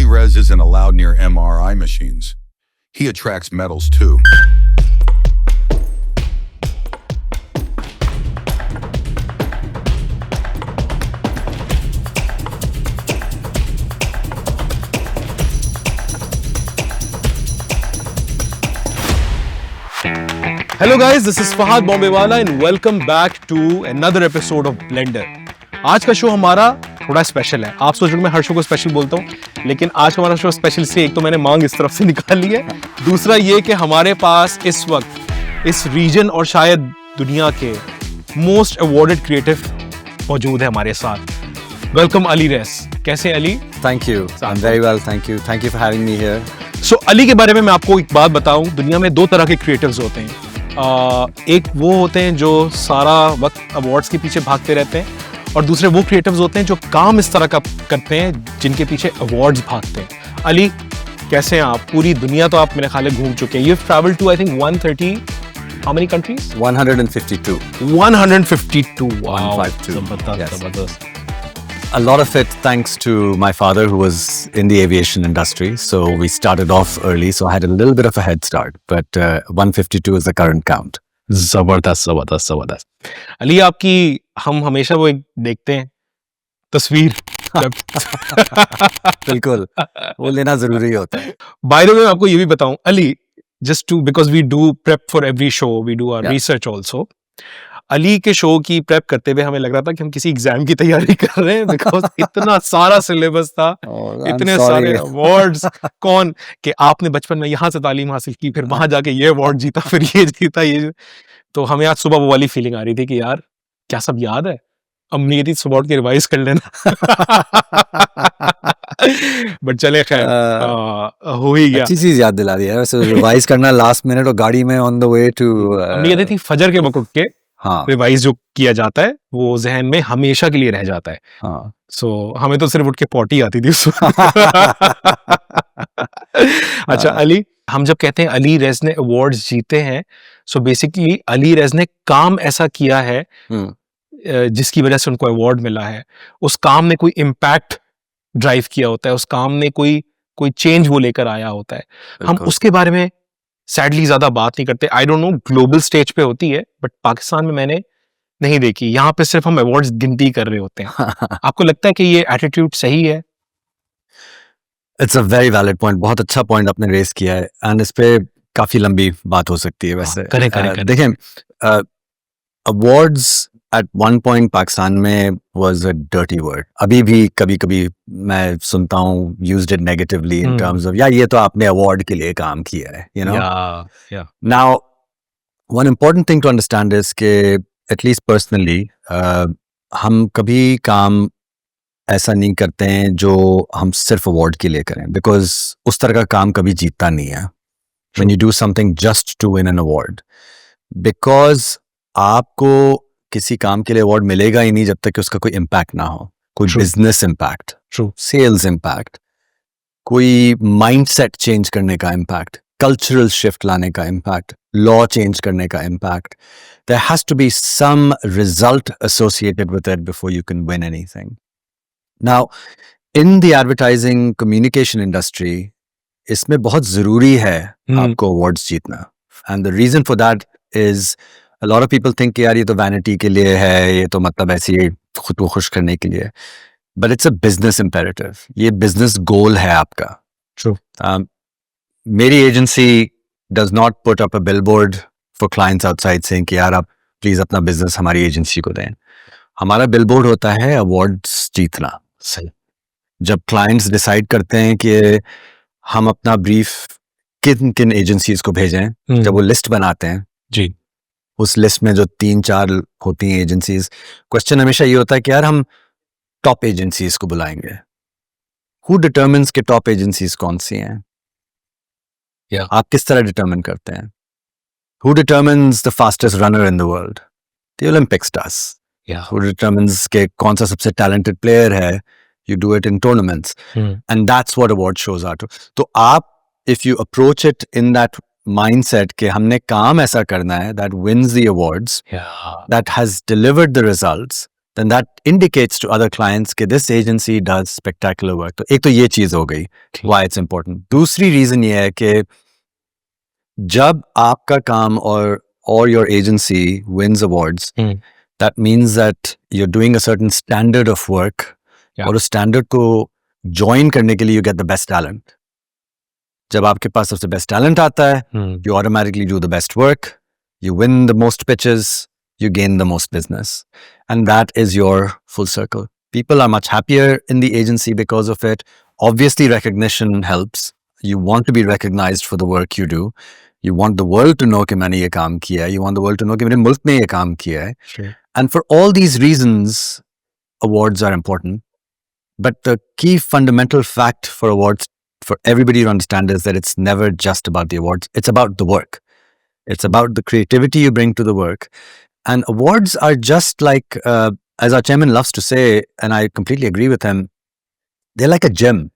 Ali Rez isn't allowed near MRI machines. He attracts metals too. Hello guys, this is Fahad Bombewala and welcome back to another episode of Blender. आज का show हमारा थोड़ा special है. आप सोच रहे हो मैं हर शो को स्पेशल बोलता हूँ, लेकिन आज हमारा शो स्पेशल से एक तो मैंने मांग इस तरफ से निकाल ली है, दूसरा ये कि हमारे पास इस वक्त इस रीजन और शायद दुनिया के मोस्ट अवॉर्डेड क्रिएटिव मौजूद है हमारे साथ. वेलकम अली रेस. कैसे Ali? Thank you. I'm very well, thank you. Thank you for having me here. So, Ali के बारे में मैं आपको एक बात बताऊं, दुनिया में दो तरह के क्रिएटिव्स होते हैं. एक वो होते हैं जो सारा वक्त अवार्ड्स के पीछे भागते रहते हैं, और दूसरे वो क्रिएटिव्स होते हैं जो काम इस तरह का करते हैं जिनके पीछे अवार्ड्स भागते हैं. अली, कैसे हैं आप? पूरी दुनिया तो आप मेरे ख्याल में घूम चुके हैं. You have travelled to I think 130 how many countries? 152. 152. Wow. 152. Yes. जबरदस्त. A lot of it thanks to my father who was in the aviation industry. So we started off early, so I had a little bit of a head start. But 152 is the current count. जबरदस्त. अली, आपकी हम हमेशा वो एक देखते हैं तस्वीर. बिल्कुल, वो लेना जरूरी होता है. बाय द वे, मैं आपको ये भी बताऊं Ali, just to because we do prep for every show, we do our research also. Ali के शो की प्रेप करते हुए हमें लग रहा था कि हम किसी एग्जाम की तैयारी कर रहे हैं, बिकॉज इतना सारा सिलेबस था, इतने सारे अवार्ड्स. कौन कि आपने बचपन में यहाँ से तालीम हासिल की, फिर वहां जाके ये अवार्ड जीता, फिर ये जीता, ये. तो हमें आज सुबह वो वाली फीलिंग आ रही थी कि यार क्या सब याद है, अब ये थी सुबह उठ के रिवाइज कर लेना. बट चले खैर, हो ही गया. अच्छी चीज याद दिला दी है वैसे. रिवाइज करना लास्ट मिनट और गाड़ी में ऑन द वे टू, ये थी फजर के वक्त के. हाँ, रिवाइज जो किया जाता है वो जहन में हमेशा के लिए रह जाता है. हाँ. सो हमें तो सिर्फ उठ के पॉटी आती थी उस अच्छा अली, हम जब कहते हैं अली रेज ने अवार्ड्स जीते हैं, सो बेसिकली अली रेज ने काम ऐसा किया है जिसकी वजह से उनको अवार्ड मिला है. उस काम ने कोई इम्पैक्ट ड्राइव किया होता है, उस काम ने कोई चेंज वो लेकर आया होता है. हम उसके बारे में सैडली ज्यादा बात नहीं करते. आई डोंट नो ग्लोबल स्टेज पे होती है, बट पाकिस्तान में मैंने नहीं देखी. यहाँ पे सिर्फ हम अवार्ड्स गिनती कर रहे होते हैं. आपको लगता है कि ये एटीट्यूड सही है? It's a very valid point. बहुत अच्छा पॉइंट आपने रेस किया है, एंड इस पे काफी लंबी बात हो सकती है वैसे. करें. देखें, awards at one point Pakistan में was a dirty word. अभी भी कभी कभी मैं सुनता हूँ used it negatively in terms of ये तो आपने award के लिए काम किया है, you know. Yeah. Now one important thing to understand is कि at least personally हम कभी काम ऐसा नहीं करते हैं जो हम सिर्फ award के लिए करें, because उस तरह का काम कभी जीतता नहीं है. When you do something just to win an award, because आपको किसी काम के लिए अवार्ड मिलेगा ही नहीं जब तक कि उसका कोई इम्पैक्ट ना हो. कोई बिजनेस इम्पैक्ट, सेल्स इम्पैक्ट, कोई माइंडसेट चेंज करने का इम्पैक्ट, कल्चरल शिफ्ट लाने का इम्पैक्ट, लॉ चेंज करने का impact. There has to be some result associated with it before you can win anything. Now in the advertising communication industry इसमें बहुत जरूरी है आपको अवार्ड्स जीतना. And the reason for that is a lot of people think यार ये तो vanity के लिए है, ये तो मतलब ऐसे ही खुद को खुश करने के लिए. But it's a business imperative. ये business goal है आपका. True. मेरी agency does not put up a billboard for clients outside saying कि यार आप प्लीज अपना business हमारी agency को दें. हमारा billboard होता है awards जीतना. सही. जब clients decide करते हैं कि हम अपना brief किन किन agencies को भेजें, जब वो list बनाते हैं जी, उस लिस्ट में जो 3-4 होती हैं एजेंसीज, क्वेश्चन हमेशा ये होता है कि यार हम टॉप एजेंसीज को बुलाएंगे. हु डिटर्मिन्स के टॉप एजेंसीज कौन सी हैं? आप किस तरह डिटर्मिन करते हैं? Who determines the fastest runner in the world? The Olympics does. Who determines के कौन सा सबसे टैलेंटेड प्लेयर है? You do it in tournaments, and that's what award shows are. तो आप if you approach it in that mindset कि हमने काम ऐसा करना है that wins the awards, that has delivered the results, then that indicates to other clients that this agency does spectacular work. तो एक तो ये चीज हो गई, why it's important. दूसरी reason ये है कि जब आपका काम or your agency wins awards, that means that you're doing a certain standard of work. Yeah. और उस standard को join करने के लिए you get the best talent. जब आपके पास सबसे best talent आता है, you automatically do the best work, you win the most pitches, you gain the most business. And that is your full circle. People are much happier in the agency because of it. Obviously, recognition helps. You want to be recognized for the work you do. You want the world to know कि मैंने ये काम किया है. You want the world to know कि मेरे मुल्क ने ये काम किया है. Sure. And for all these reasons, awards are important. But the key fundamental fact for awards, for everybody to understand, is that it's never just about the awards. It's about the work. It's about the creativity you bring to the work. And awards are just like, as our chairman loves to say, and I completely agree with him, they're like a gym.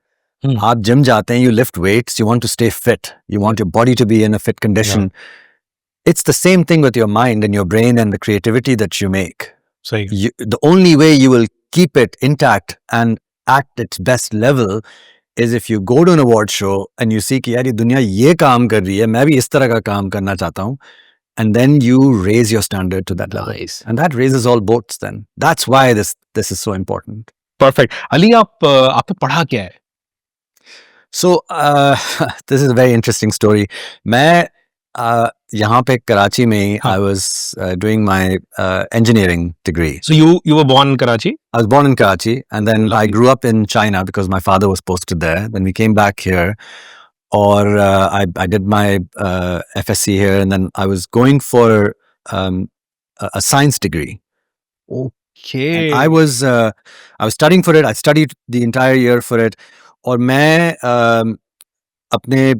आप gym जाते हैं, you lift weights, you want to stay fit, you want your body to be in a fit condition. Yeah. It's the same thing with your mind and your brain and the creativity that you make. The only way you will keep it intact and at its best level is if you go to an award show and you see कि यार ये दुनिया ये काम कर रही है, मैं भी इस तरह का काम करना चाहता हूँ, and then you raise your standard to that level. Nice. And that raises all boats then. That's why this is so important. Perfect. Ali, आपने पढ़ा क्या है? So, this is a very interesting story. मैं यहाँ पे कराची में I was doing my engineering degree. So you were born in Karachi? I was born in Karachi, and then I grew up in China because my father was posted there. Then we came back here, or I did my FSc here, and then I was going for a science degree. Okay. And I was studying for it. I studied the entire year for it. और मैं अपने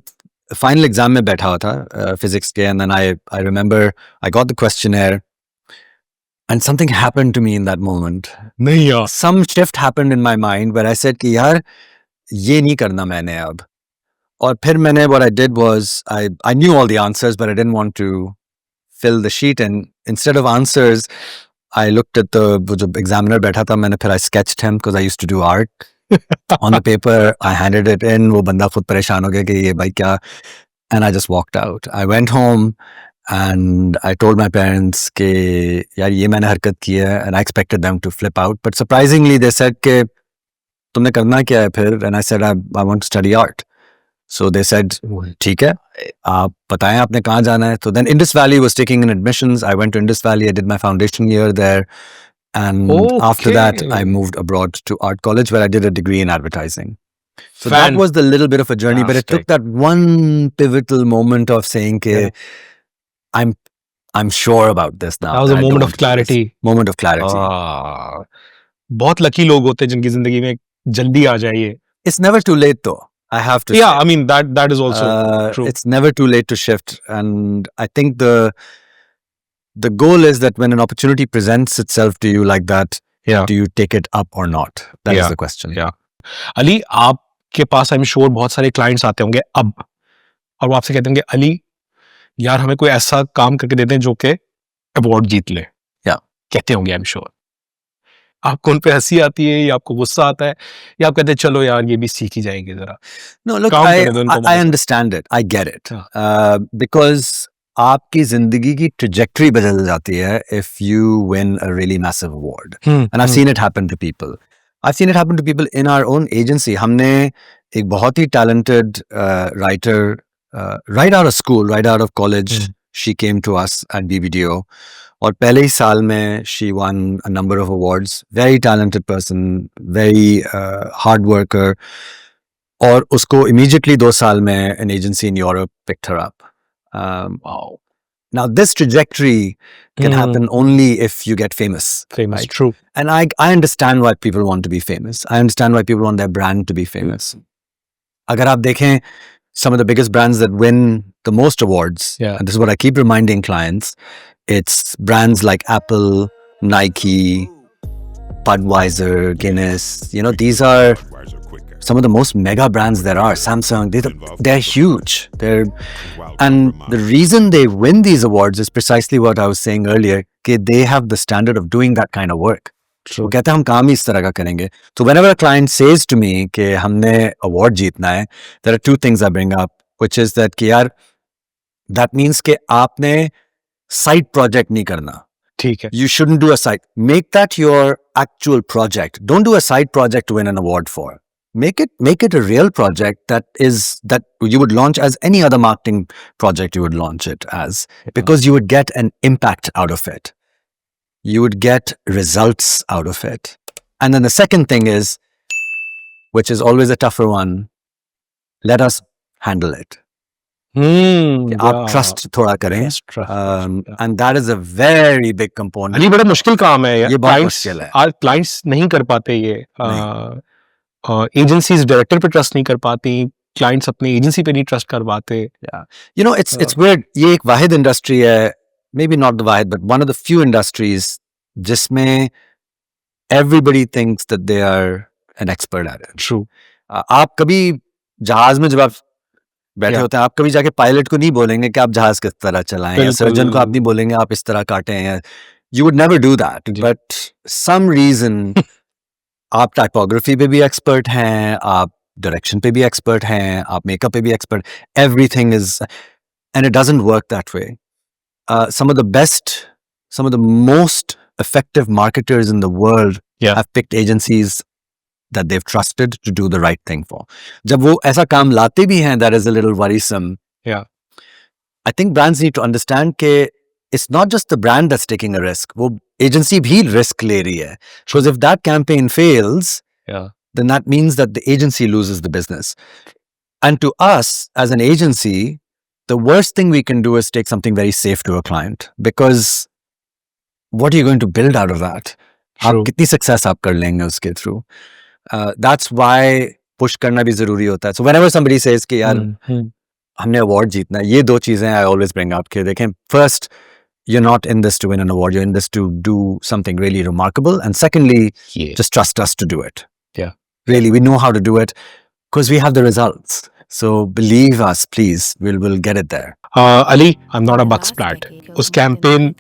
final exam में बैठा हुआ था physics के, and then I remember I got the questionnaire and something happened to me in that moment. नहीं यार. Some shift happened in my mind where I said कि यार ये नहीं करना मैंने अब. और फिर मैंने what I did was I knew all the answers, but I didn't want to fill the sheet, and instead of answers I looked at the जो examiner बैठा था, मैंने फिर I sketched him because I used to do art. On the paper, I handed it in. वो बंदा खुद परेशान हो गया कि ये भाई क्या, and I just walked out. I went home and I told my parents कि यार ये मैंने हरकत की है, and I expected them to flip out, but surprisingly they said कि तुमने करना क्या है फिर, and I said I want to study art. So they said ठीक है, आप बताएं आपने कहाँ जाना है. So then Indus Valley was taking in admissions. I went to Indus Valley. I did my foundation year there. And after that, I moved abroad to art college where I did a degree in advertising. So that was the little bit of a journey, but it took that one pivotal moment of saying, "Okay, I'm sure about this now." That was a moment of clarity. Moment of clarity. बहुत lucky लोग होते हैं जिनकी जिंदगी में जल्दी आ जाए ये. It's never too late though. I have to. Yeah, say. I mean that is also true. It's never too late to shift, and I think the goal is that when an opportunity presents itself to you like that, do you take it up or not? That is the question. Yeah. Ali, आपके पास I'm sure बहुत सारे clients आते होंगे अब, और वो आपसे कहते होंगे अली यार हमें कोई ऐसा काम करके देते हैं जो कि अवार्ड जीत ले. कहते होंगे I'm sure. आपको उन पे हंसी आती है या आपको गुस्सा आता है या आप कहते हैं चलो यार ये भी सीख ही जाएंगे जरा. No, look, I understand it. I get it. Because आपकी जिंदगी की trajectory बदल जाती है if you win a really massive award. And I've seen it happen to people. I've seen it happen to people in our own agency. हमने एक बहुत ही talented writer right out of school, right out of college, she came to us at BBDO. और पहले ही साल में she won a number of awards. Very talented person, very hard worker. और उसको immediately 2 साल में an agency in Europe picked her up. Wow. Now this trajectory can happen only if you get famous. Famous, right? True. And I understand why people want to be famous. I understand why people want their brand to be famous. अगर आप देखें some of the biggest brands that win the most awards, and this is what I keep reminding clients, it's brands like Apple, Nike, Budweiser, Guinness. You know, these are some of the most mega brands there are. Samsung, they're huge. And the reason they win these awards is precisely what I was saying earlier. They have the standard of doing that kind of work. वो कहते हैं हम काम ही इस तरह का करेंगे. तो whenever a client says to me कि हमने award जीतना है, there are two things I bring up, which is that कि यार that means कि आपने side project नहीं करना. ठीक है. You shouldn't do a side. Make that your actual project. Don't do a side project to win an award for. Make it a real project that you would launch as any other marketing project you would launch it as, because you would get an impact out of it. You would get results out of it. And then the second thing is, which is always a tougher one, let us handle it. कि आप trust थोड़ा करें. And that is a very big component. Ali बड़ा मुश्किल काम है. ये बहुत मुश्किल है. क्लाइंट्स नहीं कर पाते ये. एजेंसीज डायरेक्टर पे ट्रस्ट नहीं कर पाती, क्लाइंट्स अपनी एजेंसी पे नहीं ट्रस्ट कर पाते. You know, it's weird. ये एक वाहिद इंडस्ट्री है, maybe not the Wahid, but one of the few industries जिसमें everybody thinks that they are an expert at it. True. आप कभी जहाज में जब आप बैठे होते हैं, आप कभी जाके पायलट को नहीं बोलेंगे कि आप जहाज किस तरह चलाएं, या सर्जन को आप नहीं बोलेंगे आप इस तरह काटें, या you would never do that. But some reason आप टाइपोग्राफी पे भी एक्सपर्ट हैं, आप डायरेक्शन पे भी एक्सपर्ट हैं, आप मेकअप पे भी expert. Everything is, and it doesn't work that way. Some of the most effective marketers in the world have picked agencies that they've trusted to do the right thing for. जब वो ऐसा काम लाते भी हैं, that is a little worrisome. Yeah. I think brands need to understand कि it's not just the brand that's taking a risk. वो agency भी risk ले रही है. Because if that campaign fails, then that means that the agency loses the business. And to us as an agency, the worst thing we can do is take something very safe to a client, because what are you going to build out of that? आप कितनी success आप कर लेंगे उसके through? That's why push करना भी जरूरी होता है. So whenever somebody says कि यार हमने award जीतना है, ये दो चीजें I always bring up कि देखें, first, you're not in this to win an award, you're in this to do something really remarkable, and secondly, just trust us to do it. Yeah. Really, we know how to do it because we have the results. So believe us, please, we'll get it there. Ali, I'm not a buck splat. उस campaign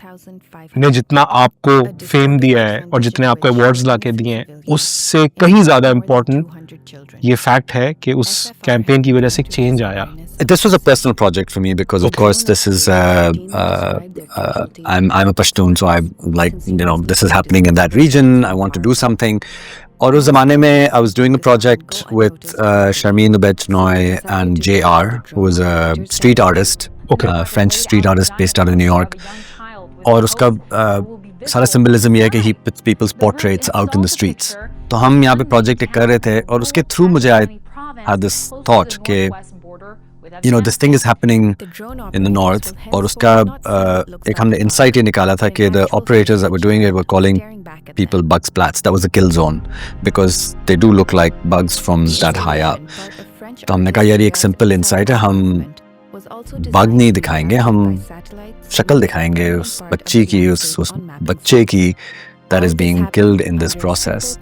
ने जितना आपको fame दिया है और जितने आपको awards लाके दिए हैं, उससे कहीं ज्यादा इम्पोर्टेंट ये फैक्ट है कि उस कैंपेन की वजह से एक चेंज आया. This was a personal project for me because, of course, this is I'm a Pashtun, so I like, this is happening in that region. I want to do something. और उस ज़माने में I was doing a project with Sharmeen Ubed-Chinoy and JR, who was a street artist, French street artist based out of New York. और उसका सारा symbolism ये है कि he puts people's portraits out in the streets. तो हम यहाँ पे project कर रहे थे और उसके through मुझे I had this thought कि this thing is happening in the north, और उसका एक हमने insight ये निकाला था कि the operators that were doing it were calling people bug splats. That was a kill zone because they do look like bugs from that high up. तो हमने कहा यार ये एक simple insight है, हम bug नहीं दिखाएंगे, हम शक्ल दिखाएंगे उस बच्ची की, उस बच्चे की that is being killed in this process.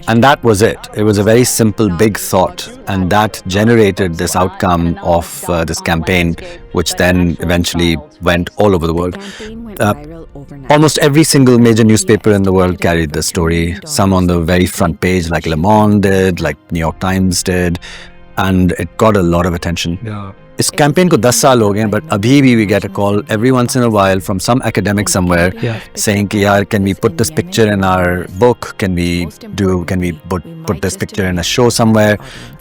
And that was it. It was a very simple, big thought, and that generated this outcome of this campaign, which then eventually went all over the world. Almost every single major newspaper in the world carried this story. Some on the very front page, like Le Monde did, like New York Times did, and it got a lot of attention. Yeah. इस campaign को 10 साल हो गए, but अभी भी we get a call every once in a while from some academic somewhere saying कि यार, can we put this picture in our book? Can we put this picture in a show somewhere?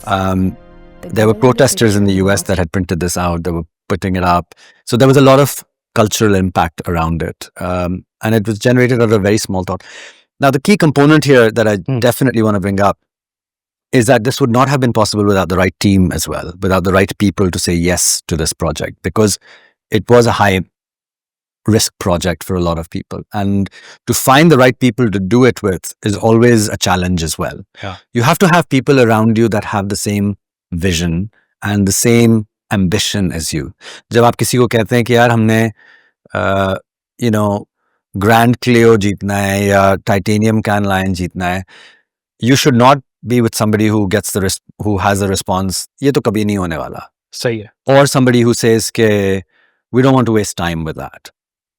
There were protesters in the US that had printed this out. They were putting it up. So there was a lot of cultural impact around it. And it was generated out of a very small thought. Now, the key component here that I definitely want to bring up is that this would not have been possible without the right team as well, without the right people to say yes to this project, because it was a high risk project for a lot of people. And to find the right people to do it with is always a challenge as well. Yeah. You have to have people around you that have the same vision and the same ambition as you. जब आप किसी को कहते हैं कि यार हमने Grand Clio जीतना है या Titanium Cannes Lion जीतना है, you should not be with somebody who has a response, ये तो कभी नहीं होने वाला. सही है. Or somebody who says कि we don't want to waste time with that.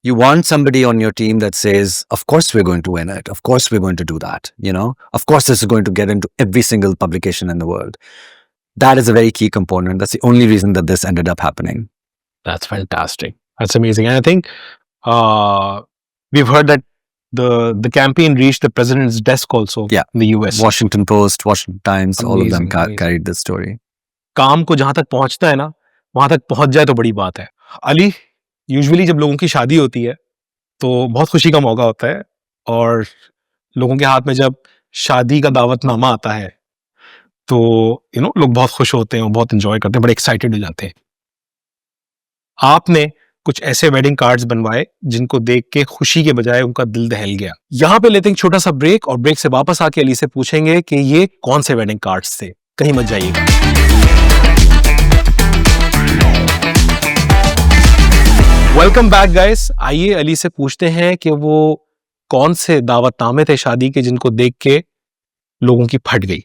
You want somebody on your team that says, of course we're going to win it. Of course we're going to do that. You know, of course this is going to get into every single publication in the world. That is a very key component. That's the only reason that this ended up happening. That's fantastic. That's amazing. And I think we've heard that the campaign reached the president's desk also in the US. Washington Post, Washington Times, all of them carried this story. काम को जहां तक पहुंचता है ना, वहां तक पहुंच जाए तो बड़ी बात है. अली, यूजुअली जब लोगों की शादी होती है तो बहुत खुशी का मौका होता है और लोगों के हाथ में जब शादी का दावतनामा आता है तो लोग बहुत खुश होते हैं और बहुत एंजॉय करते हैं, बड़े एक्साइटेड हो जाते हैं. आपने कुछ ऐसे वेडिंग कार्ड्स बनवाए जिनको देख के खुशी के बजाय उनका दिल दहल गया. यहाँ पे लेते हैं छोटा सा ब्रेक और ब्रेक से वापस आके अली से पूछेंगे कि ये कौन से वेडिंग कार्ड्स थे. कहीं मत जाइएगा. Welcome back guys. आइए अली से पूछते हैं कि वो कौन से दावतनामे थे शादी के जिनको देख के लोगों की फट गई.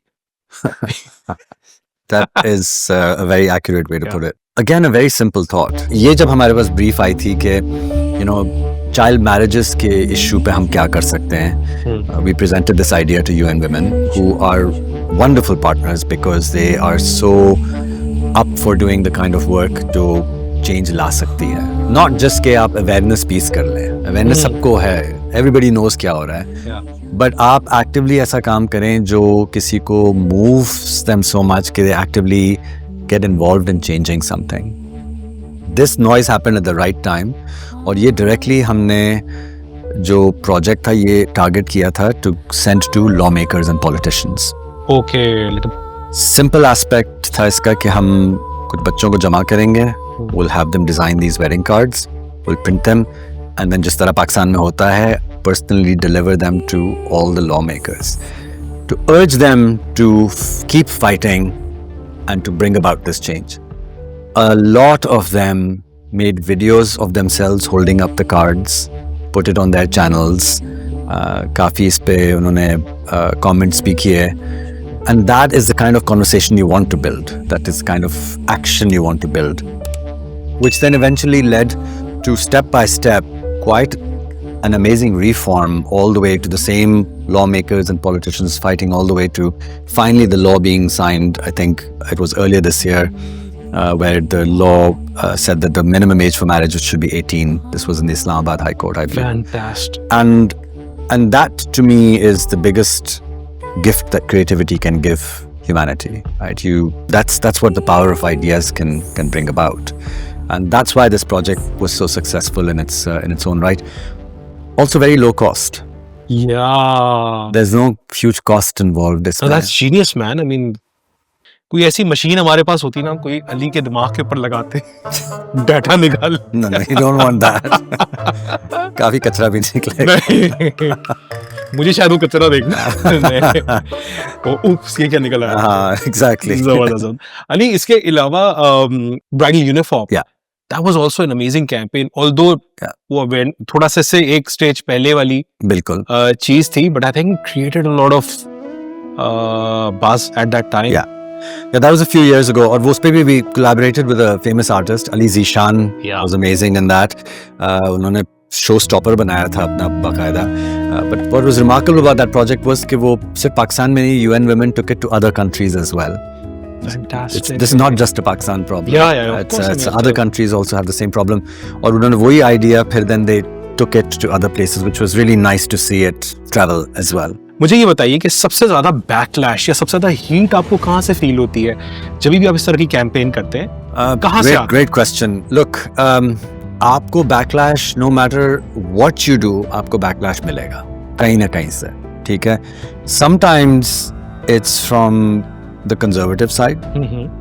That is a very accurate way to put it. Again, a very simple thought. ये जब हमारे पास brief आई थी कि child marriages के issue पे हम क्या कर सकते हैं. We presented this idea to UN Women, who are wonderful partners because they are so up for doing the kind of work to change ला सकती है. Not just कि आप awareness piece कर लें. Awareness सबको है. Everybody knows क्या हो रहा है. But आप actively ऐसा काम करें जो किसी को moves them so much कि they actively get involved in changing something. This noise happened at the right time. और ये directly हमने जो project था ये target किया था to send to lawmakers and politicians. Okay. Simple aspect था इसका कि हम कुछ बच्चों को जमा करेंगे. We'll have them design these wedding cards. We'll print them. And then जिस तरह पाकिस्तान में होता है, personally deliver them to all the lawmakers to urge them to keep fighting and to bring about this change. A lot of them made videos of themselves holding up the cards, put it on their channels. काफी इस पे उन्होंने comments भी किए. And that is the kind of conversation you want to build. That is the kind of action you want to build. Which then eventually led to step by step quite an amazing reform, all the way to the same lawmakers and politicians fighting all the way to finally the law being signed. I think it was earlier this year where the law said that the minimum age for marriage should be 18. This was in the Islamabad High Court, I believe. Fantastic. And that to me is the biggest gift that creativity can give humanity, right? That's what the power of ideas can bring about. And that's why this project was so successful in its own right. Also very low cost. Yeah. There's no huge cost involved. So that's genius, man. I mean, कोई ऐसी machine हमारे पास होती ना, कोई अली के दिमाग के ऊपर लगाते डाटा निकाल. No, you don't want that. काफी कचरा भी निकलेगा. मुझे शायद वो कचरा देखना. उप्स, ये क्या निकला है. हाँ, exactly. जबरदस्त. अली, इसके अलावा bridal uniform. Yeah. That was also an amazing campaign. Although वो थोड़ा सा से एक स्टेज पहले वाली बिल्कुल चीज थी, but I think created a lot of buzz at that time. Yeah, that was a few years ago. और वो उस पे भी we collaborated with a famous artist, Ali Zishan. Was amazing in that. उन्होंने showstopper बनाया था अपना बाकायदा. But what was remarkable about that project was कि वो सिर्फ पाकिस्तान में नहीं, UN Women took it to other countries as well. Fantastic. This is not just a Pakistan problem. Yeah. It's other countries also have the same problem. और उन्होंने वही idea फिर then they took it to other places, which was really nice to see it travel as well. मुझे ये बताइए कि सबसे ज्यादा बैकलैश या सबसे ज्यादा हीट आपको कहाँ से फील होती है जब भी आप इस तरह की कैंपेन करते हैं? कहाँ से? Great question. Look, आपको backlash no matter what you do, आपको बैकलैश मिलेगा कहीं ना कहीं से, ठीक है? Sometimes it's from the conservative side,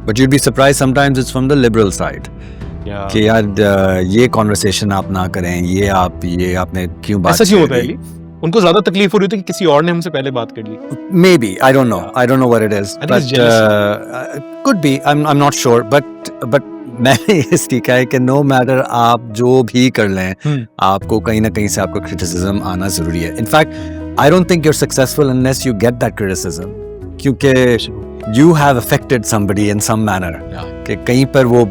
but you'd be surprised sometimes it's from the liberal side. कि यार ये conversation आप ना करें, ये आपने क्यों बात? ऐसा क्यों होता है? उनको ज्यादा तकलीफ हो रही थी कि किसी और ने हमसे पहले बात कर ली. Maybe, I don't know what it is. But could be. I'm not sure. But मैंने ये सीखा है कि no matter आप जो भी कर लें, आपको कहीं ना कहीं से आपको criticism आना जरूरी है. In fact, I don't think you're successful unless you get that criticism. क्योंकि you have affected somebody in some manner. Yeah. कि कहीं पर वो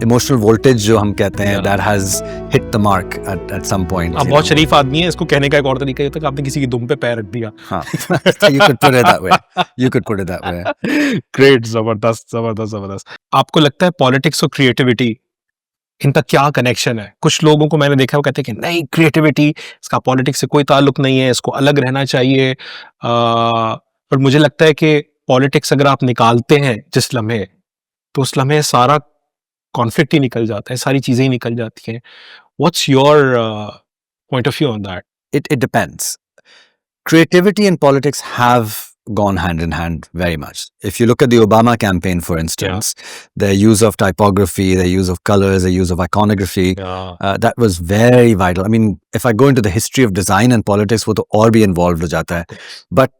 emotional voltage जो हम कहते हैं, Yeah. that has hit the mark at some point. आप you बहुत know. शरीफ आदमी है, इसको कहने का एक और तरीका ये होता है कि आपने किसी की दुम पे पैर रख दिया. हाँ. You could put it that way. You could put it that way. Great, जबरदस्त. आपको लगता है पॉलिटिक्स और क्रिएटिविटी इनका क्या कनेक्शन है? कुछ लोगों को मैंने देखा, वो कहते हैं कि नहीं, क्रिएटिविटी इसका पॉलिटिक्स से कोई ताल्लुक नहीं है, इसको अलग रहना चाहिए. पर मुझे लगता है कि पॉलिटिक्स अगर आप निकालते हैं जिस लम्हे, तो उस लम्हे सारा कॉन्फ्लिक्ट ही निकल जाता है, सारी चीजें ही निकल जाती हैं. What's your point of view on that? It depends. Creativity and politics have gone hand in hand very much. If you look at the Obama campaign, for instance, their use of typography, their use of colors, their use of iconography, that was very vital. I mean, if I go into the history of design and politics, वो तो और भी involved हो जाता है. But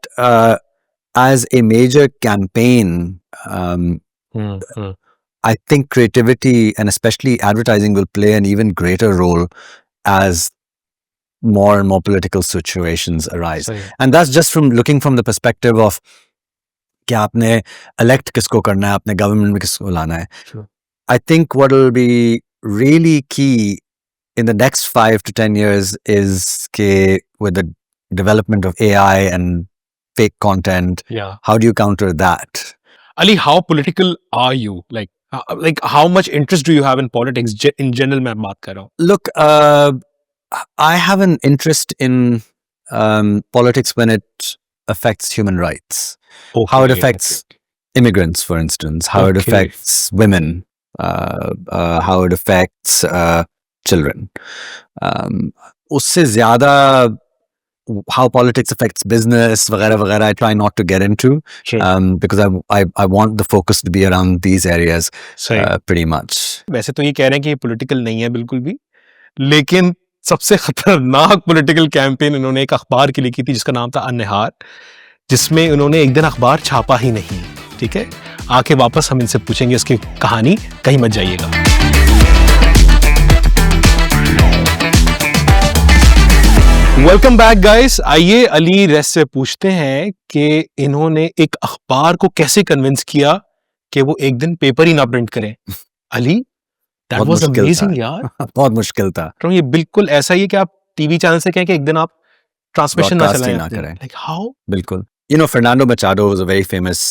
as a major campaign, I think creativity and especially advertising will play an even greater role as more and more political situations arise. सही. And that's just from looking from the perspective of कि आपने elect किसको करना है, आपने government में किसको लाना है. Sure. I think what will be really key in the next 5 to 10 years is कि with the development of AI and fake content, Yeah. how do you counter that? Ali, how political are you? Like how much interest do you have in politics in general? मैं बात कर रहा हूँ. Look, I have an interest in politics when it affects human rights. How it affects immigrants, for instance, how it Okay. affects women, how it affects children. उससे ज़्यादा how politics affects business, वगैरह, I try not to get into Sure. because I want the focus to be around these areas सही. pretty much. वैसे तो ये कह रहे हैं कि ये पॉलिटिकल नहीं है बिल्कुल भी, लेकिन सबसे खतरनाक पॉलिटिकल कैंपेन इन्होंने एक अखबार के लिए की थी जिसका नाम था अन्नहार, जिसमें उन्होंने एक दिन अखबार छापा ही नहीं. ठीक है, आके वापस हम इनसे पूछेंगे इसकी कहानी, कहीं मत जाइएगा. Welcome back guys. आइए अली रेस से पूछते हैं कि इन्होंने एक अखबार को कैसे कन्विंस किया कि वो एक दिन पेपर ही ना प्रिंट करें. अली, दैट बहुत वाज मुश्किल अमेजिंग था. यार. बहुत मुश्किल था. तो ये बिल्कुल ऐसा ही है कि आप टीवी चैनल से कहें कि एक दिन आप ट्रांसमिशन ना Broadcast ही चलाएं, ना करें. Like how? बिल्कुल. You know, Fernando Machado was a very famous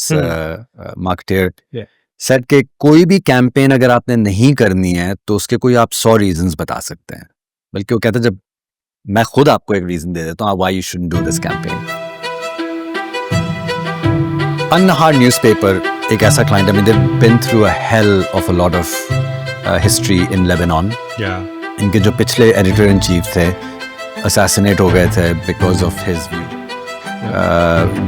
marketeer. Yeah. Said कि कोई भी कैंपेन अगर आपने नहीं करनी है तो उसके कोई आप 100 रीजंस बता सकते हैं. बल्कि वो कहता है जब मैं खुद आपको एक रीजन दे देता हूँ why you shouldn't do this campaign. An-Nahar newspaper एक ऐसा client, I mean they've been through a hell of a lot of history in Lebanon. इनके जो पिछले एडिटर इन चीफ थे असैसिनेट हो गए थे because of his view.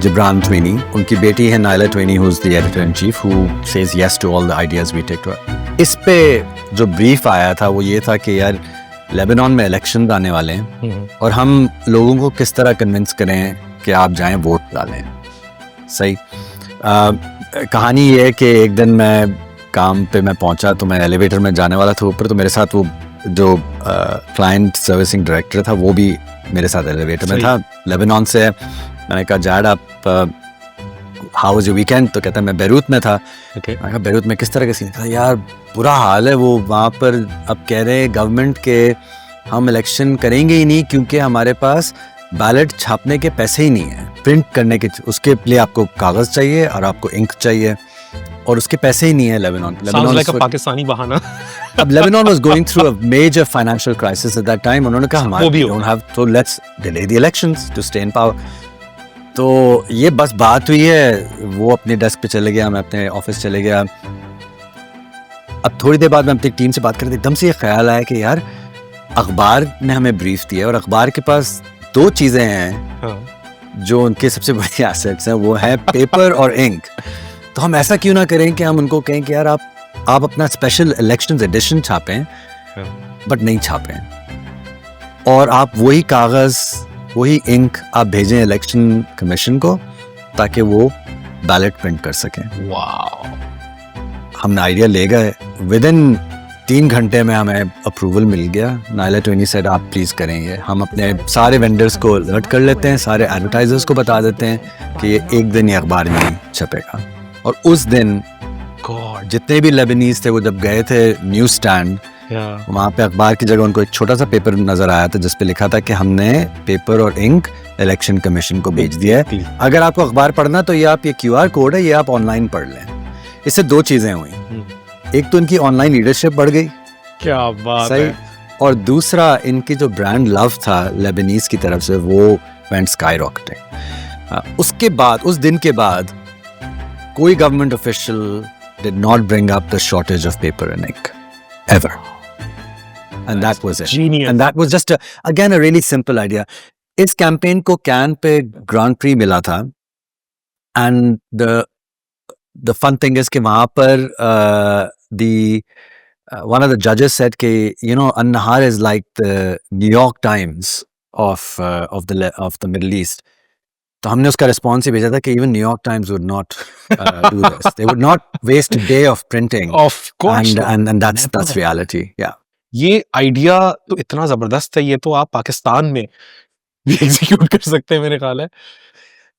Gebran Tueni, उनकी बेटी है Nayla Tueni, who is the editor in chief, who says yes to all the ideas we take to. इस पे जो ब्रीफ आया था वो ये था कि यार लेबनान में इलेक्शन आने वाले हैं और हम लोगों को किस तरह कन्विंस करें कि आप जाएं वोट डालें. सही. कहानी ये है कि एक दिन मैं काम पे मैं पहुंचा तो मैं एलिवेटर में जाने वाला था ऊपर, तो मेरे साथ वो जो क्लाइंट सर्विसिंग डायरेक्टर था वो भी मेरे साथ एलिवेटर में था, लेबनान से. मैंने कहा जाड आप हाउ वाज योर वीकेंड? तो कहता है मैं बैरूत में था. Okay. मैंने कहा बैरूत में किस तरह का सीन था? यार बुरा हाल है, वो वहाँ पर अब कह रहे हैं गवर्नमेंट के हम इलेक्शन करेंगे ही नहीं क्योंकि हमारे पास बैलेट छापने के पैसे ही नहीं है, प्रिंट करने के, उसके लिए आपको कागज चाहिए और आपको इंक चाहिए और उसके पैसे ही नहीं है. लेबनान पाकिस्तानी बहाना. अब Lebanon was going through a major financial crisis at that time. उन्होंने कहा हमारे वी डोंट हैव, तो let's delay the elections to stay in power. तो ये बस बात हुई है, वो अपने डेस्क पे चले गया, मैं अपने ऑफिस चले गया. अब थोड़ी देर बाद मैं अपनी टीम से बात कर रही थी, एकदम से ये ख्याल आया कि यार अखबार ने हमें ब्रीफ दिया और अखबार के पास 2 चीजें हैं जो उनके सबसे बड़ी एसेट्स हैं, वो है पेपर और इंक. तो हम ऐसा क्यों ना करें कि हम उनको कहें कि यार आप अपना स्पेशल इलेक्शंस एडिशन छापें बट नहीं छापें और आप वही कागज वही इंक आप भेजें इलेक्शन कमीशन को ताकि वो बैलेट प्रिंट कर सकें. वाओ. हमने आइडिया ले गए, विद इन 3 घंटे में हमें अप्रूवल मिल गया. नाइला ट्वेनी सेड आप प्लीज करेंगे. हम अपने सारे वेंडर्स को अलर्ट कर लेते हैं, सारे एडवर्टाइजर्स को बता देते हैं कि ये एक दिन ये अखबार में ही छपेगा. और उस दिन गॉड जितने भी लेबनीज थे वो जब गए थे न्यूज स्टैंड, वहाँ पे अखबार की जगह उनको एक छोटा सा पेपर नजर आया था जिसपे लिखा था कि हमने पेपर और इंक इलेक्शन कमीशन को भेज दिया है, अगर आपको अखबार पढ़ना तो ये आप, ये QR कोड है, ये आप ऑनलाइन पढ़ लें। इससे दो चीजें हुई, एक तो इनकी ऑनलाइन लीडरशिप बढ़ गई, क्या बात सही, है, और दूसरा इनकी जो ब्रांड लव था लेबनीज की तरफ से वो वेंट स्काई रॉकेटिंग। उसके बाद, उस दिन के बाद कोई government official did not bring up the shortage of paper and ink ever, and that was it. Genius. And that was just again a really simple idea. इस कैंपेन को can pay grand pre मिला था, and the fun thing is कि वहाँ पर one of the judges said कि you know An-Nahar is like the New York Times of the Middle East. तो हमने उसका रिस्पॉन्स ही भेजा था कि even New York Times would not do this. They would not waste a day of printing. Of course. And that's reality. Yeah. ये idea तो इतना जबरदस्त है, ये तो आप पाकिस्तान में भी एग्जीक्यूट कर सकते हैं मेरे ख्याल है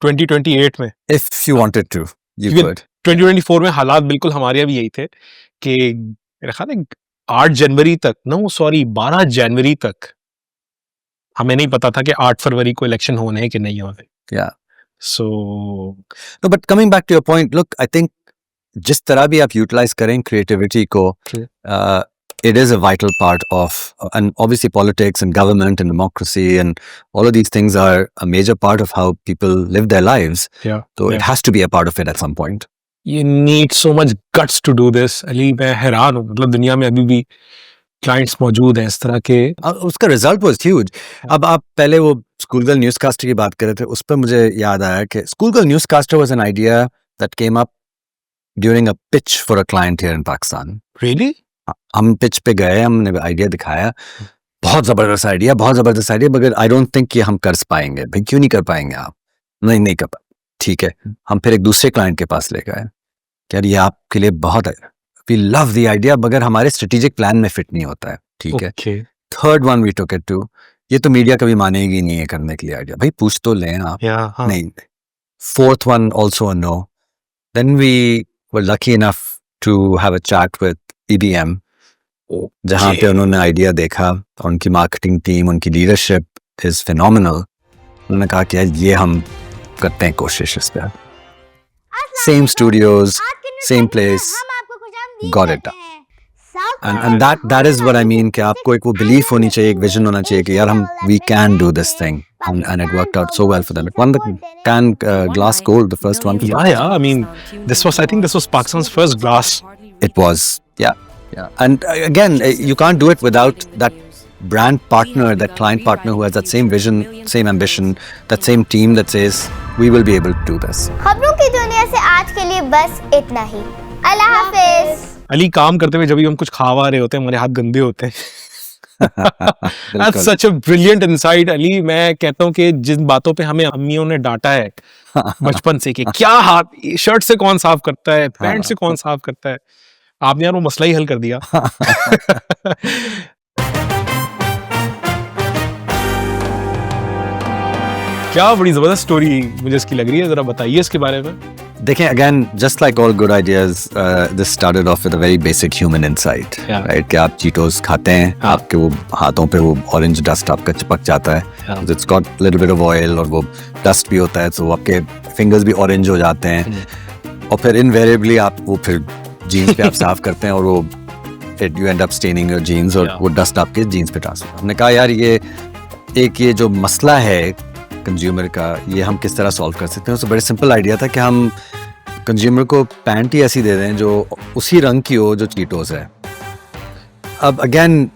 2028 में, If you wanted to, you could. 2024 में हालात बिल्कुल हमारे यहाँ भी यही थे कि मेरे ख्याल है 8 जनवरी तक, 12 जनवरी तक हमें नहीं पता था कि 8 फरवरी को इलेक्शन होने हैं कि नहीं होने। Yeah. So No, but coming back to your point, look, I think जिस तरह भी आप यूटिलाइज करें क्रिएटिविटी को, it is a vital part of, and obviously politics and government and democracy and all of these things are a major part of how people live their lives. yeah, So yeah. it has to be a part of it at some point. You need so much guts to do this. Ali मैं हैरान हूँ, मतलब दुनिया में अभी भी clients मौजूद हैं इस तरह के। उसका रिजल्ट वाज ह्यूज। अब आप पहले वो स्कूल गर्ल न्यूज़कास्टर की बात कर रहे थे, उस पर मुझे याद आया कि school girl newscaster was an idea that came up during a pitch for a client here in Pakistan. Really? हम पिच पे गए, हमने आइडिया दिखाया, बहुत जबरदस्त आइडिया, मगर आई डोंट थिंक कि हम कर पाएंगे। भाई क्यों नहीं कर पाएंगे आप? नहीं कर पाए, ठीक है। हम फिर एक दूसरे क्लाइंट के पास ले गए, यार ये आपके लिए बहुत है, वी लव द आइडिया, मगर हमारे स्ट्रेटेजिक प्लान में फिट नहीं होता है, ठीक है। Okay. Third one we took it to, ये तो मीडिया कभी मानेगी नहीं है करने के लिए आइडिया, भाई पूछ तो लें आप। Yeah, हाँ। नहीं। Fourth one also no. Then we were lucky enough to have a chat with EBM, जहाँ पे उन्होंने आइडिया देखा, और उनकी मार्केटिंग टीम, उनकी लीडरशिप इज फिनोमिनल। उन्होंने कहा कि ये हम करते हैं कोशिश इस पे। Same studios, same place, got it done. And that is what I mean कि आपको एक वो belief होनी चाहिए, एक vision होना चाहिए कि यार हम we can do this thing, and it worked out so well for them. It won the Cannes Glass Gold, the first one. Yeah. I mean, I think this was Pakistan's first glass. It was, yeah. And again, you can't do it without that brand partner, that client partner who has that same vision, same ambition, that same team that says we will be able to do this. खबरों की दुनिया से आज के लिए बस इतना ही। अल्लाह हाफिज। अली काम करते हुए जब भी हम कुछ खावा रहे होते हैं, हमारे हाथ गंदे होते हैं। That's such a brilliant insight, Ali. मैं कहता हूँ कि जिन बातों पे हमें अम्मियों ने डांटा है बचपन से कि क्या हाथ, शर्ट से कौन साफ करता है, पैंट से कौन साफ करता है, आपने यार वो मसला ही हल कर दिया। क्या बड़ी जबरदस्त स्टोरी मुझे इसकी लग रही है, जरा बताइए इसके बारे में। देखें, again, just like all good ideas, this started off with a very basic human insight, Yeah. right? कि आप चीटोस खाते हैं, आपके वो हाथों पे वो ऑरेंज डस्ट आपका चिपक जाता है, it's got a little bit of oil, और वो डस्ट भी होता है, तो आपके फिंगर्स भी ऑरेंज हो जाते हैं, और फिर इनवेरिएबली आप वो फिर जीन्स पे आप साफ करते हैं, और वो फिर you end up staining your jeans, और वो डस्ट आपके जीन्स पे ट्रांसफर। हमने कहा यार ये जो मसला है कंज्यूमर का, ये हम किस तरह सॉल्व कर सकते हैं। तो बड़े सिंपल आइडिया था कि हम कंज्यूमर को पैंट ही ऐसी दे दें जो उसी रंग की हो जो चीटोस है। अब अगेन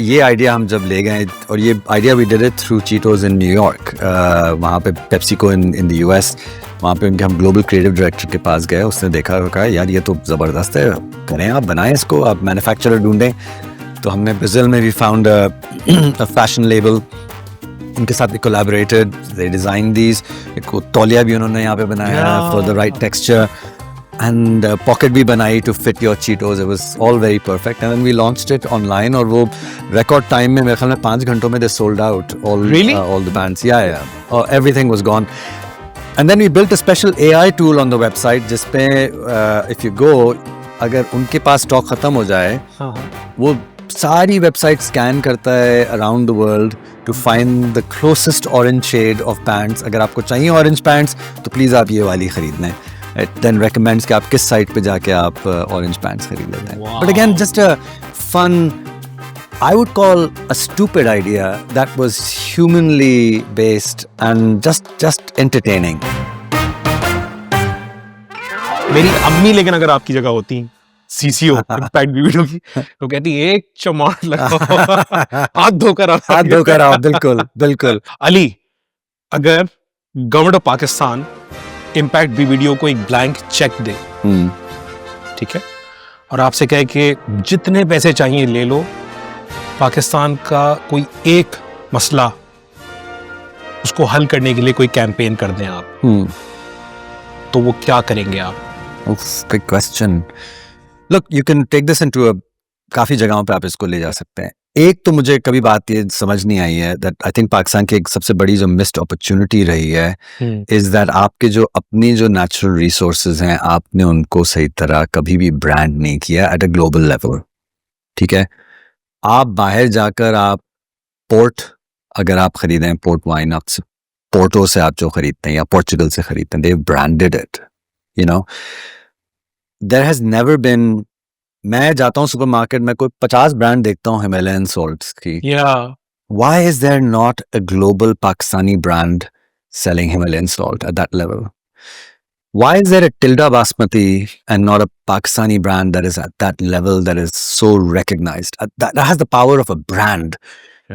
ये आइडिया हम जब ले गए, और ये idea we did it through Cheetos in New York, वहाँ पे पेप्सिको इन द US, वहाँ पे उनके हम ग्लोबल क्रिएटिव डायरेक्टर के पास गए, उसने देखा और कहा यार ये तो ज़बरदस्त है, करें आप, बनाएं इसको, आप मैन्युफैक्चरर ढूंढें। तो हमने ब्राज़ील में भी फाउंड अ फैशन लेबल, उनके साथ कोलैबोरेटेड, दे डिजाइन दीज, एक तौलिया भी उन्होंने यहाँ पे बनाया for the right texture, and pocket भी बनाई to fit your Cheetos. It was all very perfect, and we launched it online, और वो रिकॉर्ड टाइम में, मेरे ख्याल में 5 घंटों में they sold out all the bands, या और everything was gone. And then we built a special AI tool on the website जिसपे if you go, अगर उनके पास स्टॉक खत्म हो जाए, वो सारी वेबसाइट स्कैन करता है around the world to find the closest orange shade of pants. अगर आपको चाहिए ऑरेंज पैंट्स तो प्लीज़ आप ये वाली खरीद लें. It then recommends कि आप किस साइट पे जाके आप ऑरेंज पैंट्स खरीद लेते हैं. But again, just a fun, I would call a stupid idea that was humanly based and just entertaining. मेरी अम्मी लेकिन अगर आपकी जगह होती सीसीओ इम्पैक्ट वीडियो की तो कहती एक चमार लगाओ हाथ धोकर आओ. बिल्कुल बिल्कुल. अली, अगर government of Pakistan impact video को एक ब्लैंक चेक दे, ठीक है, और आपसे कहे कि जितने पैसे चाहिए ले लो, पाकिस्तान का कोई एक मसला उसको हल करने के लिए कोई कैंपेन कर दें आप, तो वो क्या करेंगे आप? Big question. Look, you can take this into काफी जगहों पे आप इसको ले जा सकते हैं. एक तो मुझे कभी बात ये समझ नहीं आई है that I think पाकिस्तान की एक सबसे बड़ी जो मिस्ड अपॉर्चुनिटी रही है is that आपके जो अपनी जो नेचुरल रिसोर्सेज हैं, आपने उनको सही तरह कभी भी ब्रांड नहीं किया एट अ ग्लोबल लेवल. ठीक है, आप बाहर जाकर आप पोर्ट अगर आप खरीदें, पोर्ट वाइन आप पोर्टो से आप जो खरीदते हैं या पोर्चुगल से खरीदते हैं, they branded it, you know. There has never been, मैं जाता हूँ सुपरमार्केट में कोई 50 ब्रांड देखता हूँ हिमालयन सॉल्ट्स की. Why is there not a global Pakistani brand selling Himalayan salt at that level? Why is there a Tilda Basmati and not a Pakistani brand that is at that level, that is so recognized, that has the power of a brand,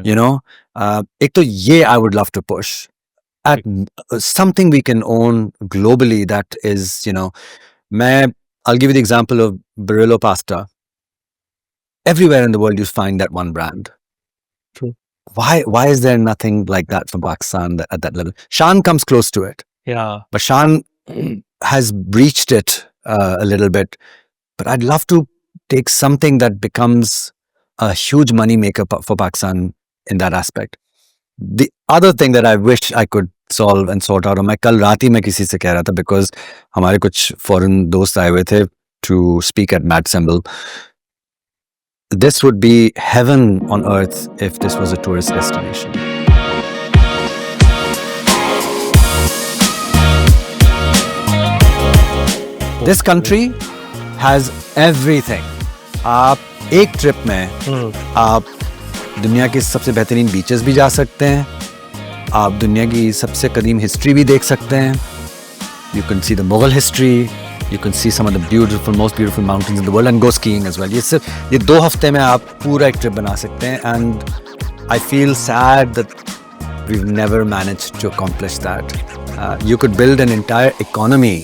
you know? Ek to ye I would love to push at something we can own globally that is, you know, I'll give you the example of Barillo pasta. Everywhere in the world you find that one brand. True. Why is there nothing like that from Pakistan at that level? Shan comes close to it. Yeah. But Shan has breached it a little bit. But I'd love to take something that becomes a huge money maker for Pakistan in that aspect. The other thing that I wish I could solve and sort out, और मैं कल रात ही मैं किसी से कह रहा था, because हमारे कुछ foreign दोस्त आए हुए थे to speak at Mad Symbol. This would be heaven on earth if this was a tourist destination. This country has everything. आप एक ट्रिप में आप दुनिया के सबसे बेहतरीन बीचेस भी जा सकते हैं, आप दुनिया की सबसे कदीम हिस्ट्री भी देख सकते हैं. You can see the Mughal history. You can see some of the most beautiful mountains in the world and go skiing as well. ये 2 हफ्ते में आप पूरा एक ट्रिप बना सकते हैं. And I feel sad that we've never managed to accomplish that. You could build an entire economy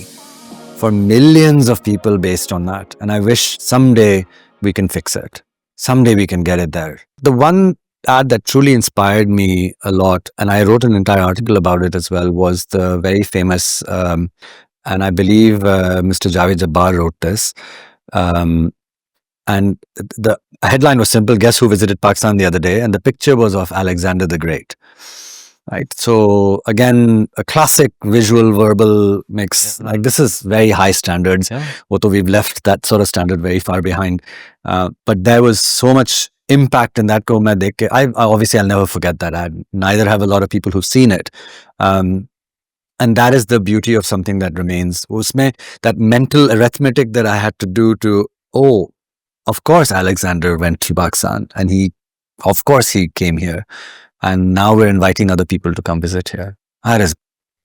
for millions of people based on that. And I wish someday we can fix it. Someday we can get it there. The one ad that truly inspired me a lot, and I wrote an entire article about it as well, was the very famous and I believe Mr. Javed Jabbar wrote this. And the headline was simple: guess who visited Pakistan the other day? And the picture was of Alexander the Great. Right. So again, a classic visual verbal mix. Yeah. Like, this is very high standards. Yeah. Although we've left that sort of standard very far behind. But there was so much impact in that. Obviously, I'll never forget that ad. Neither have a lot of people who've seen it. And that is the beauty of something that remains. Usme, that mental arithmetic that I had to do to, of course Alexander went to Pakistan, and of course he came here. And now we're inviting other people to come visit here. That is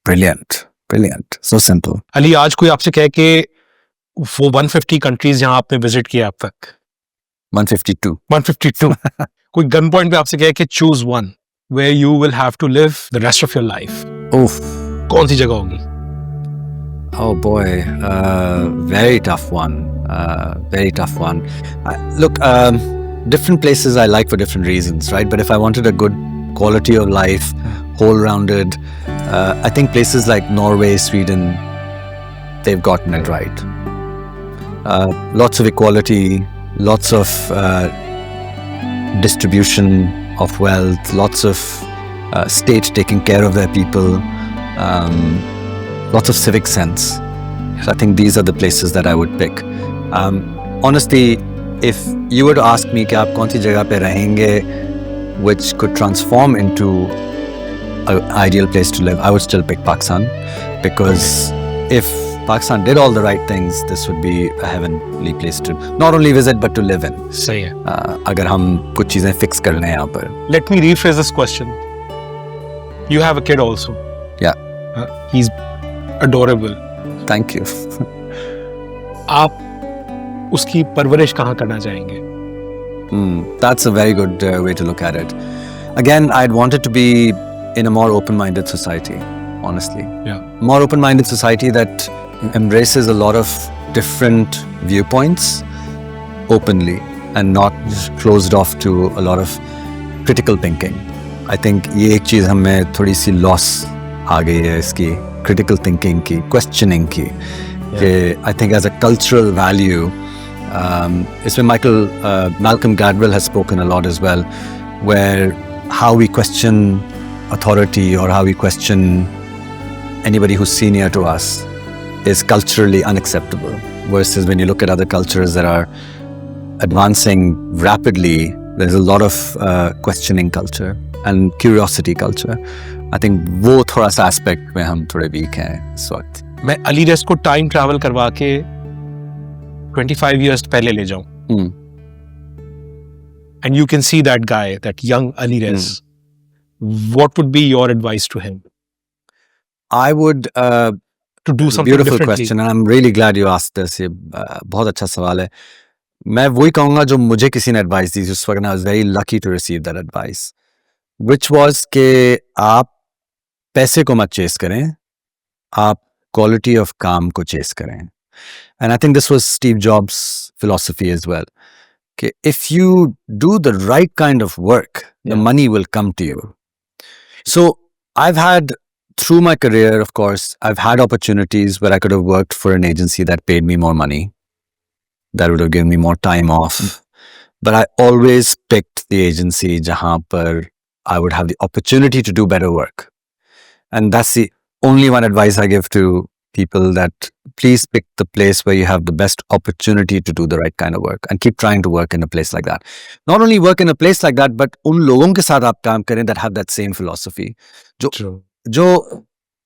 brilliant. Brilliant. So simple. Ali, आज कोई आपसे कहे कि वो 150 countries जहां आपने visit किया अब तक, 152 कोई गन पॉइंट पे आपसे कहे कि choose one where you will have to live the rest of your life. Oof. कौन सी जगह होगी? Oh boy, very tough one. Very tough one. Look, different places I like for different reasons, right? But if I wanted a good quality of life, whole-rounded, I think places like Norway, Sweden, they've gotten it right. Lots of equality, lots of distribution of wealth, lots of state taking care of their people. lots of civic sense. So I think these are the places that I would pick. Honestly, if you were to ask me कि आप कौन सी जगह पे रहेंगे which could transform into an ideal place to live, I would still pick Pakistan, because if Pakistan did all the right things, this would be a heavenly place to not only visit but to live in. सही है. अगर हम कुछ चीजें fix कर लें यहाँ पर. Let me rephrase this question. You have a kid also. Yeah. He's adorable. Thank you. आप उसकी परवरिश कहाँ करना चाहेंगे? That's a very good way to look at it. Again, I'd want it to be in a more open-minded society, honestly. Yeah. More open-minded society that embraces a lot of different viewpoints openly and not closed off to a lot of critical thinking. I think ये एक चीज़ हमें थोड़ी सी loss आ गई है इसकी critical thinking की, questioning की. I think as a cultural value, इसमें Malcolm Gladwell has spoken a lot as well, where how we question authority or how we question anybody who's senior to us is culturally unacceptable, versus when you look at other cultures that are advancing rapidly, there's a lot of questioning culture and curiosity culture. I think वो थोड़ा सा aspect में हम थोड़े weak हैं इस वक्त. मैं अली रेज़ को टाइम ट्रैवल करवा के 25 years पहले ले जाऊं. And you can see that guy, that young Ali Rez. What would be your advice to him? I would To do something beautiful differently. question, and I'm really glad you asked this. ये बहुत अच्छा सवाल है. मैं वही कहूँगा जो मुझे किसी ने advice दी उस वक्त. I was very lucky to receive that advice, which was कि आप पैसे को मत chase करें, आप quality of काम को chase करें. And I think this was Steve Jobs' philosophy as well. Okay, if you do the right kind of work, the money will come to you. So I've had, through my career, of course, I've had opportunities where I could have worked for an agency that paid me more money, that would have given me more time off. But I always picked the agency jahan par I would have the opportunity to do better work. And that's the only one advice I give to people, that please pick the place where you have the best opportunity to do the right kind of work and keep trying to work in a place like that. Not only work in a place like that, but उन लोगों के साथ आप काम करें that have that same philosophy. जो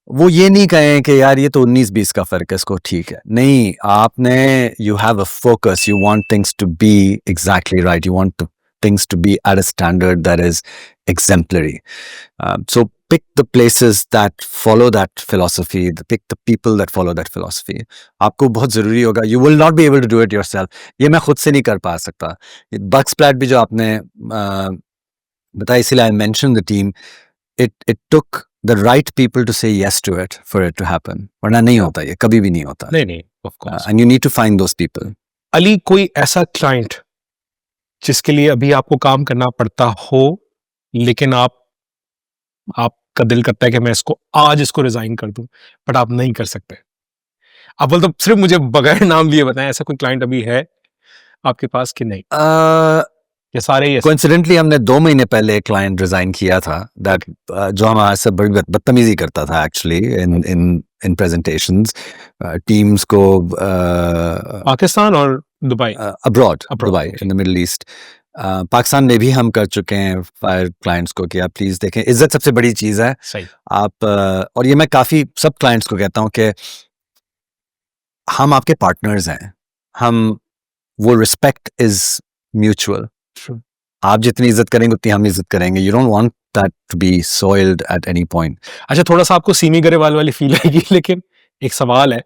वो ये नहीं कहें कि यार ये तो 19-20 का फर्क है, इसको ठीक है. नहीं, आपने you have a focus, you want things to be exactly right, you want things to be at a standard that is exemplary. So pick the places that follow that philosophy, pick the people that follow that philosophy. आपको बहुत ज़रूरी होगा. You will not be able to do it yourself. ये मैं खुद से नहीं कर पा सकता. Bugsplat भी जो आपने बताया, इसीलिए I mentioned the team. It took the right people to say yes to it for it to happen. वरना नहीं होता, ये कभी भी नहीं होता. नहीं, of course. And you need to find those people. Ali, कोई ऐसा क्लाइंट जिसके लिए अभी आपको काम करना पड़ता हो, लेकिन आपका दिल करता है कि मैं आज इसको रिजाइन कर दूं, बट आप नहीं कर सकते. आप बोल तो सिर्फ मुझे बगैर नाम लिए बताएं, ऐसा कोई क्लाइंट अभी है आपके पास कि नहीं? ये सारे ही कोइंसिडेंटली हमने 2 महीने पहले एक क्लाइंट रिजाइन किया था, दैट जो हमारे से बड़ी बदतमीजी करता था एक्चुअली इन प्रेजेंटेशंस, टीम्स को पाकिस्तान और Dubai, abroad, Dubai, in the middle east. Pakistan में भी हम कर चुके हैं फायर क्लाइंट्स को कि आप प्लीज देखें, इज्जत सबसे बड़ी चीज है. सही. आप और ये मैं काफी सब क्लाइंट्स को कहता हूँ कि हम आपके पार्टनर्स हैं, वो रिस्पेक्ट इज म्यूचुअल. आप जितनी इज्जत करेंगे उतनी हम इज्जत करेंगे. You don't want that to be soiled at any point. अच्छा, थोड़ा सा आपको सीमी गरेवाल वाली फील आएगी, लेकिन एक सवाल है.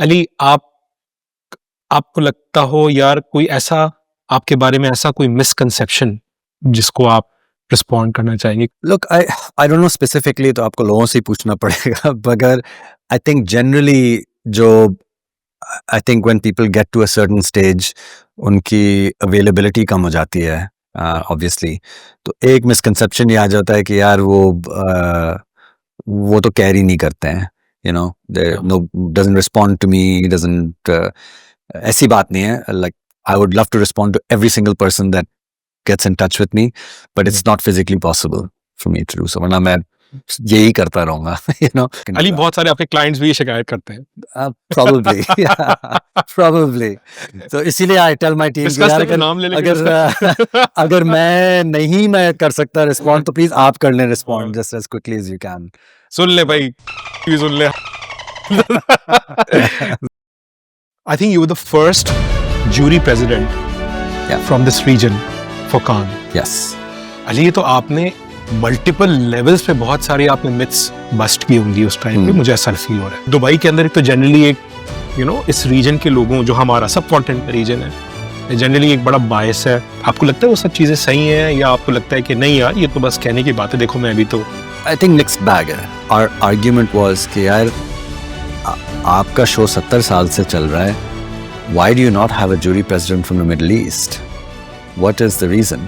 अली, आपको लगता हो यार कोई ऐसा आपके बारे में ऐसा कोई मिसकंसेप्शन जिसको आप रिस्पॉन्ड करना चाहेंगे? Look, I don't know specifically, तो आपको लोगों से ही पूछना पड़ेगा. मगर I think generally I think when people get to a certain stage, उनकी अवेलेबिलिटी कम हो जाती है ऑब्वियसली. तो एक मिसकंसेप्शन ये आ जाता है कि यार वो तो कैरी नहीं करते हैं, you know, doesn't respond to me, doesn't. ऐसी बात नहीं है. Like I would love to respond to every single person that gets in touch with me, but it's not physically possible for me to do so. वरना मैं यही करता रहूंगा, you know. Ali बहुत सारे आपके क्लाइंट्स भी ये शिकायत करते हैं। Probably, probably. So इसीलिए I tell my team कि Discuss यार करके नाम ले लेंगे अगर अगर मैं कर सकता रिस्पॉन्ड तो प्लीज आप कर लें respond just as quickly as you can. सुन ले भाई, भी सुन ले। I think you were the first jury president from this region for Cannes. Yes. Ali, तो आपने मल्टीपल लेवल्स पे बहुत सारी आपने मिथ्स बस्ट की होंगी उस टाइम पे, मुझे ऐसा फील हो रहा है। दुबई के अंदर एक तो जनरली एक इस रीजन के लोगों, जो हमारा सब कॉन्टिनेंट रीजन है, जनरली एक बड़ा बायस है। आपको लगता है वो सब चीजें सही हैं, या आपको लगता है कि नहीं यार ये तो बस कहने की बात है, देखो मैं अभी तो। I think mixed bag है। Our argument was कि यार आपका शो 70 साल से चल रहा है, why do you not have a jury president from the Middle East? What is the reason?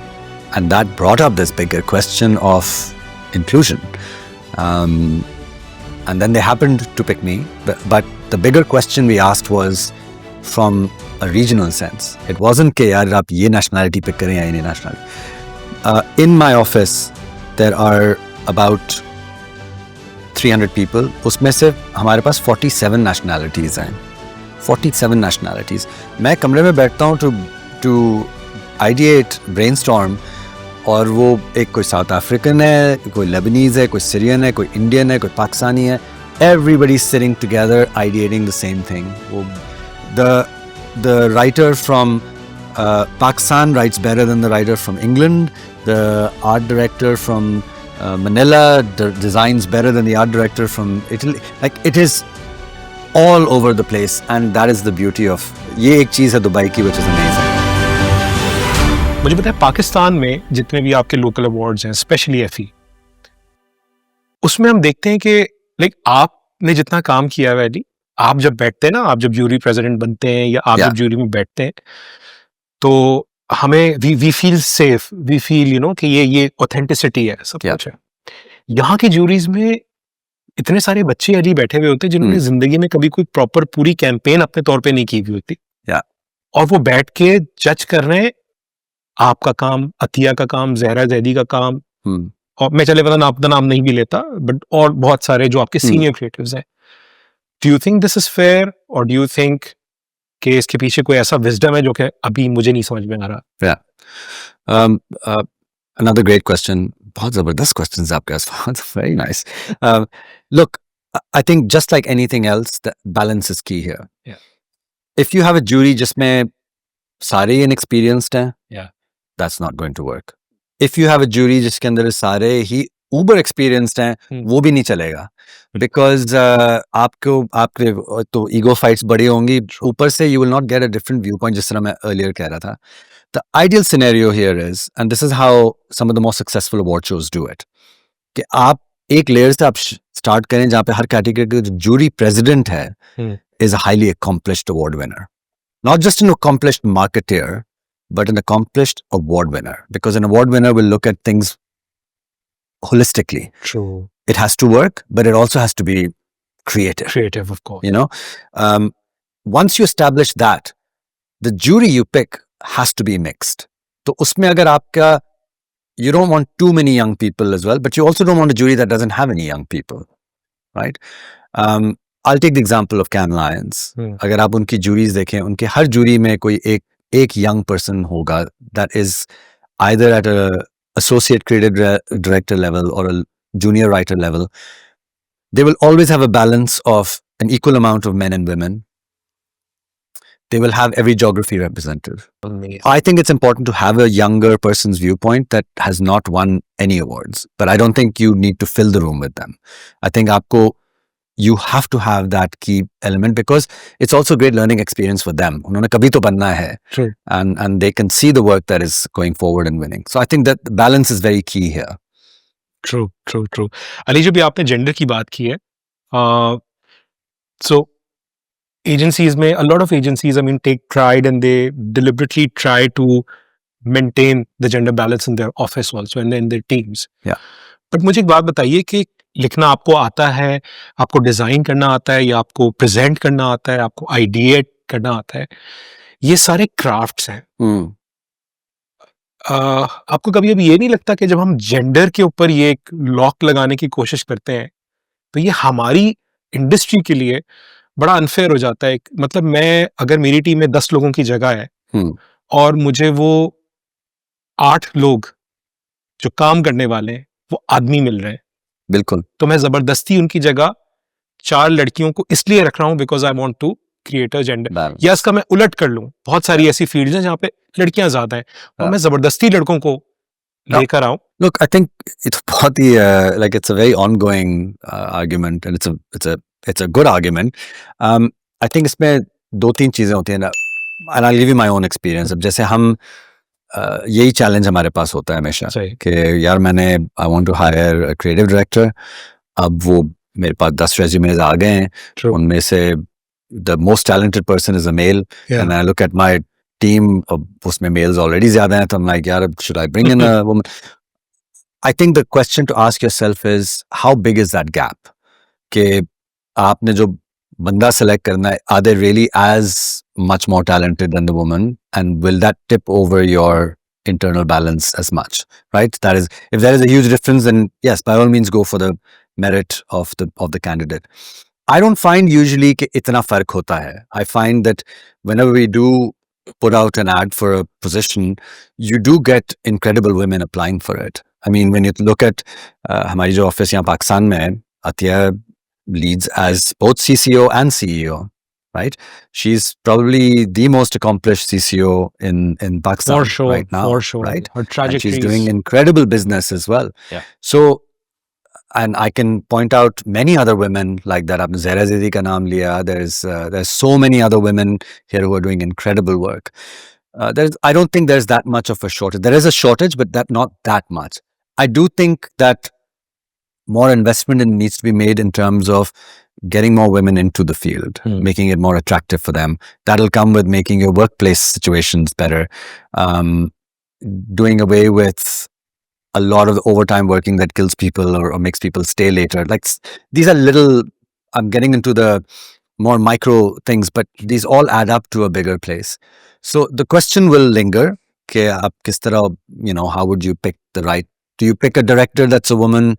And that brought up this bigger question of inclusion. And then they happened to pick me. But the bigger question we asked was from a regional sense. It wasn't कि यार आप ये nationality pick करें या ये nationality. In my office, there are about 300 people. उसमें से हमारे पास 47 nationalities हैं. 47 nationalities. मैं कमरे में बैठता हूँ to ideate, brainstorm, और वो एक कोई साउथ अफ्रीकन है, कोई लेबनीज है, कोई सीरियन है, कोई इंडियन है, कोई पाकिस्तानी है, everybody sitting together ideating the same thing. वो the writer from Pakistan writes better than the writer from England. The art director from Manila designs better than the art director from Italy. Like it is all over the place, and that is the beauty of ये एक चीज़ है Dubai की, which is amazing. मुझे पता है पाकिस्तान में जितने भी आपके लोकल अवार्ड्स हैं, स्पेशली एफी, उसमें हम देखते हैं कि लाइक आपने जितना काम किया है अली, आप जब बैठते हैं ना, आप जब जूरी प्रेसिडेंट बनते हैं या आप जब जूरी में बैठते हैं, तो हमें we feel safe, we feel कि ये ऑथेंटिसिटी है, सब कुछ है। यहाँ की जूरीज में इतने सारे बच्चे अली बैठे हुए होते हैं जिन्होंने जिंदगी में कभी कोई प्रॉपर पूरी कैंपेन अपने तौर पे नहीं की हुई होती, और वो बैठ के जज कर रहे हैं आपका काम, अतिया का काम, जहरा जैदी का काम, और मैं चले पता अपना नाम नहीं भी लेता, बट और बहुत सारे जो आपके सीनियर क्रिएटिव्स हैं। Do you think this is fair, और डू यू थिंक कि इसके पीछे कोई ऐसा विजडम है जो कि अभी मुझे नहीं समझ में आ रहा? Another great question. बहुत जबरदस्त questions आपके पास. Very nice. Look, I think just like anything else, the balance is key here. Yeah. If you have a jury जिसमें सारे inexperienced हैं, that's not going to work. If you have a jury जिसके अंदर सारे ही uber experienced हैं, वो भी नहीं चलेगा, because आपके तो ego fights बड़ी होंगी, ऊपर से you will not get a different viewpoint, जिस तरह मैं earlier कह रहा था. The ideal scenario here is, and this is how some of the most successful award shows do it, कि आप एक layer से आप start करें जहाँ पे हर category के जो jury president है is a highly accomplished award winner. Not just an accomplished marketeer, but an accomplished award winner, because an award winner will look at things holistically. True. It has to work, but it also has to be creative. Creative, of course. You know, once you establish that, the jury you pick has to be mixed. तो उसमें अगर आपका, you don't want too many young people as well, but you also don't want a jury that doesn't have any young people, right? I'll take the example of Cannes Lions. अगर आप उनकी juries देखें, उनके हर jury में कोई एक young person होगा that is either at a associate creative director level or a junior writer level. They will always have a balance of an equal amount of men and women. They will have every geography represented. Amazing. I think it's important to have a younger person's viewpoint that has not won any awards, but I don't think you need to fill the room with them. I think you have to have that key element, because it's also a great learning experience for them. उन्होंने कभी तो बनना है, True. and they can see the work that is going forward and winning. So I think that the balance is very key here. True. Ali, जब भी आपने gender की बात की है, so agencies में, a lot of agencies, I mean, take pride and they deliberately try to maintain the gender balance in their office also and in their teams. Yeah. But मुझे एक बात बताइए कि लिखना आपको आता है, आपको डिजाइन करना आता है, या आपको प्रेजेंट करना आता है, आपको आइडिएट करना आता है, ये सारे क्राफ्ट्स हैं. आपको कभी अभी ये नहीं लगता कि जब हम जेंडर के ऊपर ये एक लॉक लगाने की कोशिश करते हैं तो ये हमारी इंडस्ट्री के लिए बड़ा अनफेयर हो जाता है? मतलब मैं अगर मेरी टीम में 10 लोगों की जगह है और मुझे वो 8 लोग जो काम करने वाले हैं वो आदमी मिल रहे हैं, बिल्कुल, तो मैं जबरदस्ती उनकी जगह 4 लड़कियों को इसलिए रख रहा हूं because I want to create a gender. या इसका मैं उलट कर लूं, बहुत सारी ऐसी फील्ड्स हैं जहां पे लड़कियां ज्यादा हैं और मैं जबरदस्ती लड़कों को लेकर आऊं। Look, I think it's बहुत ही like it's a very ongoing argument and it's a good argument. I think इसमें 2-3 चीजें होती हैं ना, and I'll give you my own experience. अब जैसे हम यही चैलेंज हमारे पास होता है हमेशा कि यार मैंने I want to hire a creative director. अब वो मेरे पास 10 resumes आ गए हैं, उनमें से the most talented person is a male, and I look at my team, उसमें males already ज़्यादा हैं, तो I'm like यार should I bring in a woman? I think the question to ask yourself is how big is that gap? कि आपने जो बंदा select करना है, are they really as much more talented than the woman, and will that tip over your internal balance as much, right? That is, if there is a huge difference, then yes, by all means go for the merit of the candidate. I don't find usually कि इतना फर्क होता है. I find that whenever we do put out an ad for a position, you do get incredible women applying for it. I mean, when you look at हमारी जो office यहाँ पाकिस्तान में है, Atiya leads as both CCO and CEO, right? She's probably the most accomplished CCO in Pakistan for sure, right now, for sure. Right? Her trajectory and she's doing incredible business as well. Yeah. So, and I can point out many other women like that. आपने ज़हरा ज़ैदी का नाम लिया. There's so many other women here who are doing incredible work. I don't think there's that much of a shortage. There is a shortage, but not that much. I do think that more investment needs to be made in terms of getting more women into the field, making it more attractive for them. That'll come with making your workplace situations better, doing away with a lot of the overtime working that kills people or makes people stay later. Like these are little, I'm getting into the more micro things, but these all add up to a bigger place. So the question will linger, कि आप किस तरह, how would you pick the right, do you pick a director that's a woman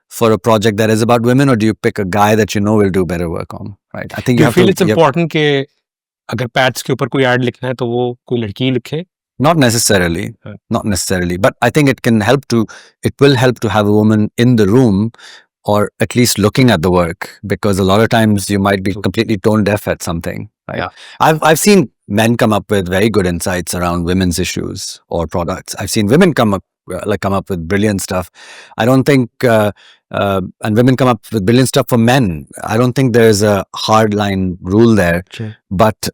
for a project that is about women, or do you pick a guy that will do better work on, right? I think you feel it's important कि अगर pads के ऊपर कोई ad लिखना है तो वो कोई लड़की लिखे? Not necessarily, but I think it will help to have a woman in the room, or at least looking at the work, because a lot of times you might be completely tone deaf at something. Right? Yeah. I've seen men come up with very good insights around women's issues or products. I've seen women come up with brilliant stuff. I don't think, and women come up with brilliant stuff for men. I don't think there's a hard line rule there, but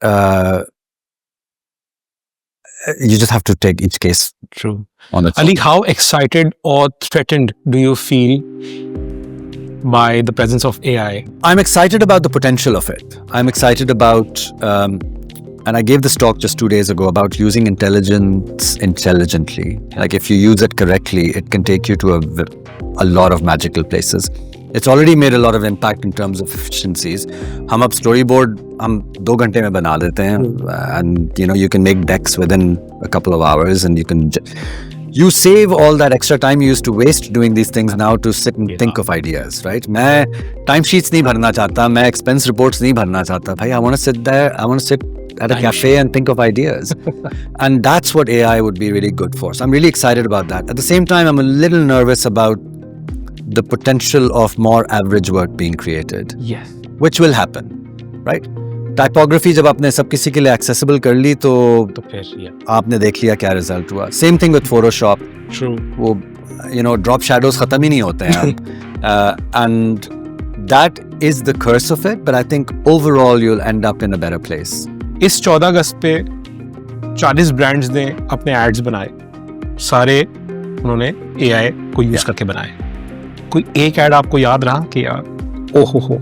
you just have to take each case. True. On its Ali, how excited or threatened do you feel by the presence of AI? I'm excited about the potential of it. I'm excited about, and I gave this talk just 2 days ago about using intelligence intelligently. Like if you use it correctly, it can take you to a lot of magical places. It's already made a lot of impact in terms of efficiencies. हम अब storyboard हम 2 घंटे में बना देते हैं, and you can make decks within a couple of hours, and you save all that extra time you used to waste doing these things now to sit and think of ideas, right? मैं time sheets नहीं भरना चाहता, मैं expense reports नहीं भरना चाहता. भाई, I want to sit there, I want to sit at a cafe and think of ideas. And that's what AI would be really good for. So I'm really excited about that. At the same time, I'm a little nervous about the potential of more average work being created. Yes. Which will happen, right? Typography जब आपने सब किसी के लिए accessible कर ली तो फिर आपने देख लिया क्या result हुआ. Same thing with Photoshop. True. वो drop shadows खत्म ही नहीं होते हैं. And that is the curse of it, but I think overall you'll end up in a better place. इस 14 अगस्त पे 40 ब्रांड्स ने अपने एड्स बनाए, सारे उन्होंने AI को यूज करके बनाए. कोई एक ऐड आपको याद रहा कि यार ओहो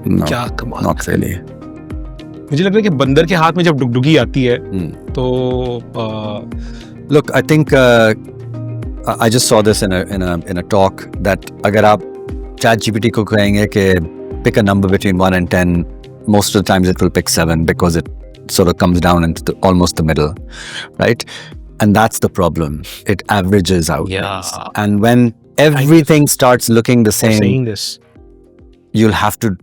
क्या कमाल? Not really. मुझे लग रहा है कि बंदर के हाथ में जब डुगडुगी आती है तो look, I think I just saw this in a talk that अगर आप ChatGPT को कहेंगे कि pick a number between 1 and 10, most of the times it will pick 7 because it sort of comes down into almost the middle, right? And that's the problem. It averages out. Yeah. things. And when everything starts looking the For same, saying this. you'll have to,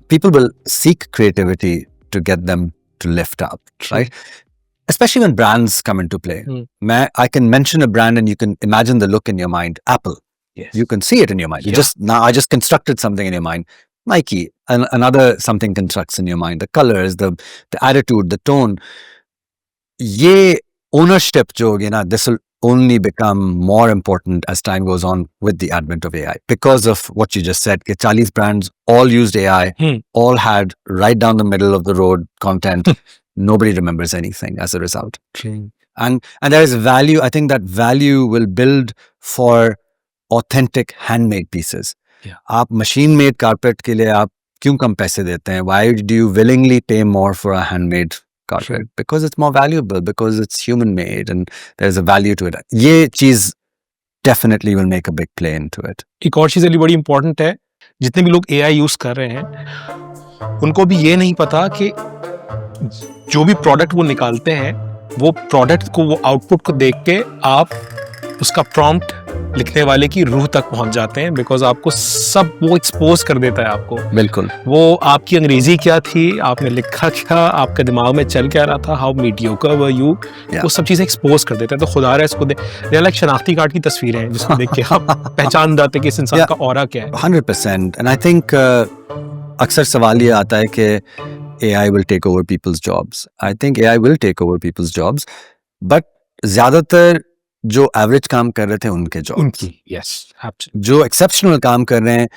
people will seek creativity to get them to lift up, right? Especially when brands come into play. I can mention a brand and you can imagine the look in your mind. Apple. Yes. You can see it in your mind. I just constructed something in your mind. Nike, another something constructs in your mind. The colors, the attitude, the tone. ये ownership जो होगी ना, this will only become more important as time goes on with the advent of AI. Because of what you just said, कि 40 brands all used AI, all had right down the middle of the road content. Nobody remembers anything as a result. And there is value. I think that value will build for authentic handmade pieces. Yeah. आप machine made carpet के लिए आप क्यों कम पैसे देते हैं? Why do you willingly pay more for a handmade carpet? Because it's more valuable, because it's human made and there's a value to it. ये चीज definitely will make a big play into it. एक और चीज बड़ी important है, जितने भी लोग AI यूज कर रहे हैं उनको भी ये नहीं पता कि जो भी प्रोडक्ट वो निकालते हैं वो प्रोडक्ट को, वो आउटपुट को देख के आप उसका प्रॉम्प्ट लिखने वाले की रूह तक पहुंच जाते हैं, बिकॉज आपको सब वो एक्सपोज कर देता है आपको। बिल्कुल। वो आपकी अंग्रेजी क्या थी, आपने लिखा क्या, आपके दिमाग में चल क्या रहा था, हाउ मीडियोकर वर यू, वो सब चीजें एक्सपोज कर देता है। तो खुदा रहा इसको दे लाइक शनाख्ती कार्ड की तस्वीरें हैं जिसको देख के आप पहचान जाते कि इस इंसान का ऑरा क्या है। 100%। एंड आई थिंक अक्सर सवाल ये आता है कि AI will take over people's jobs. I think AI will take over people's jobs, but ज्यादातर जो एवरेज काम कर रहे थे उनके जॉब्स, yes, जो एक्सेप्शनल काम कर रहे हैं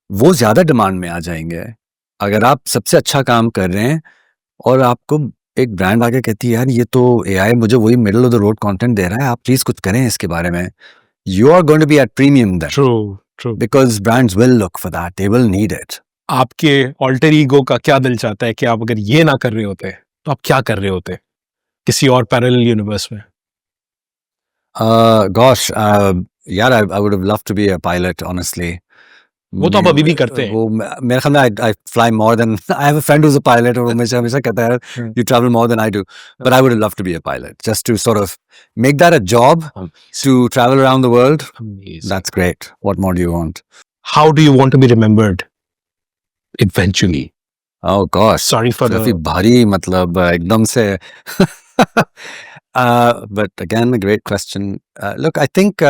वो ज्यादा डिमांड में आ जाएंगे। अगर आप सबसे अच्छा काम कर रहे हैं और आपको एक ब्रांड आके कहती है यार ये तो AI मुझे वही middle of the road content दे रहा है, आप प्लीज कुछ करें इसके बारे में, you are going to be at premium then. True. Because brands will look for that, they will need it. आपके ऑल्टर ईगो का क्या दिल चाहता है कि आप अगर ये ना कर रहे होते तो आप क्या कर रहे होते किसी और पैरेलल यूनिवर्स में? Gosh, यार I would have loved to be a pilot, honestly. वो तो आप अभी भी करते हैं। वो मेरे ख्याल में I fly more than I have a friend who's a pilot और वो मुझे हमेशा कहता है you travel more than I do, but I would have loved to be a pilot just to sort of make that a job, to travel around the world. Amazing. That's great. What more do you want? How do you want to be remembered eventually? Oh gosh, Sorry for काफी भारी, मतलब एकदम से but again, a great question. Look, I think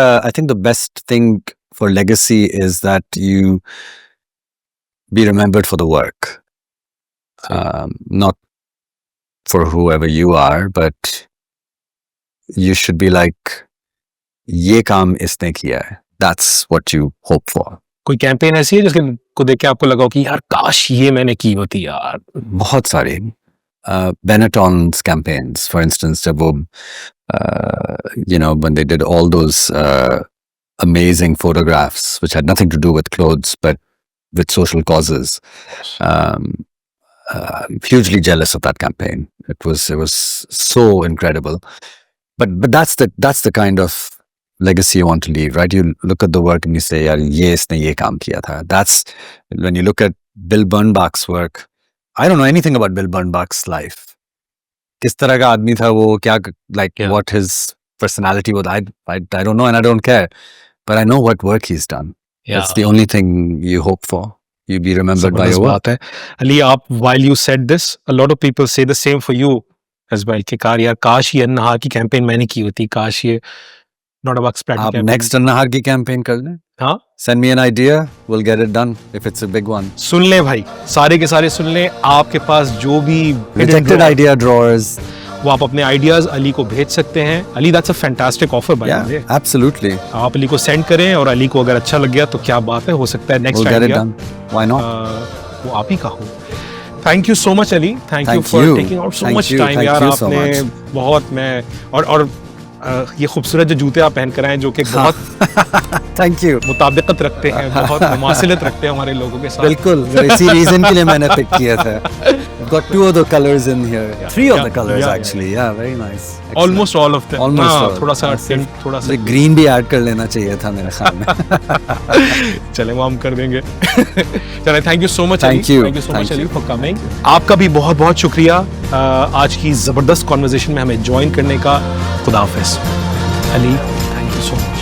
the best thing for legacy is that you be remembered for the work, not for whoever you are, but you should be like, ये काम इसने किया है. That's what you hope for. कोई campaign ऐसी है जिसके को देख के आपको लगा हो कि यार काश ये मैंने की होती यार? बहुत सारे Benetton's campaigns, for instance, जब वो when they did all those amazing photographs which had nothing to do with clothes but with social causes. Hugely jealous of that campaign. It was so incredible. But that's the kind of legacy you want to leave, right? You look at the work and you say, यार ये इसने ये काम किया था. That's when you look at Bill Bernbach's work. I don't know anything about Bill Bernbach's life. किस तरह का आदमी था वो, क्या what his personality was. I don't know and I don't care. But I know what work he's done. Yeah. That's the only thing you hope for. You be remembered by your work. Ali, while you said this, a lot of people say the same for you as well. कि यार काश ये अन्नहार की campaign मैंने की होती, काश ये Not about spreading आप campaign. next अन्नहार की कैंपेन कर लें. हाँ? Send me an idea, we'll get it done if it's a big one. सुन ले भाई, सारे के सारे सुन ले। आपके पास जो भी rejected idea drawers, वो आप अपने आइडियाज अली को भेज सकते हैं। Ali, that's a fantastic offer by the way. Absolutely. आप अली को सेंड करें और अली को अगर अच्छा लग गया तो क्या बात है, हो सकता है next we'll get it done. Why not? वो आप ही का हो। Thank you so much Ali. Thank you for taking out so much time यार। आपने बहुत, मैं और ये खूबसूरत जो जूते आप पहन कर आए जो कि बहुत थैंक यू। मुताबिकत रखते हैं, बहुत मुमासिलत रखते हैं हमारे लोगों के साथ। बिल्कुल, इसी रीजन के लिए मैंने पिक किया था। Got 2 of the colors in here, 3 of the colors actually, yeah, very nice. Almost all of them. Almost हाँ, all. थोड़ा सा tint, थोड़ा सा ग्रीन भी ऐड कर लेना चाहिए था मेरे ख्याल में। चले वो हम कर देंगे। चले, thank you so much Thank you. Thank you so much Thank Ali you. For coming. आपका भी बहुत बहुत शुक्रिया आज की जबरदस्त कॉन्वर्सेशन में हमें ज्वाइन करने का। खुदा हाफिज Ali, thank you so much.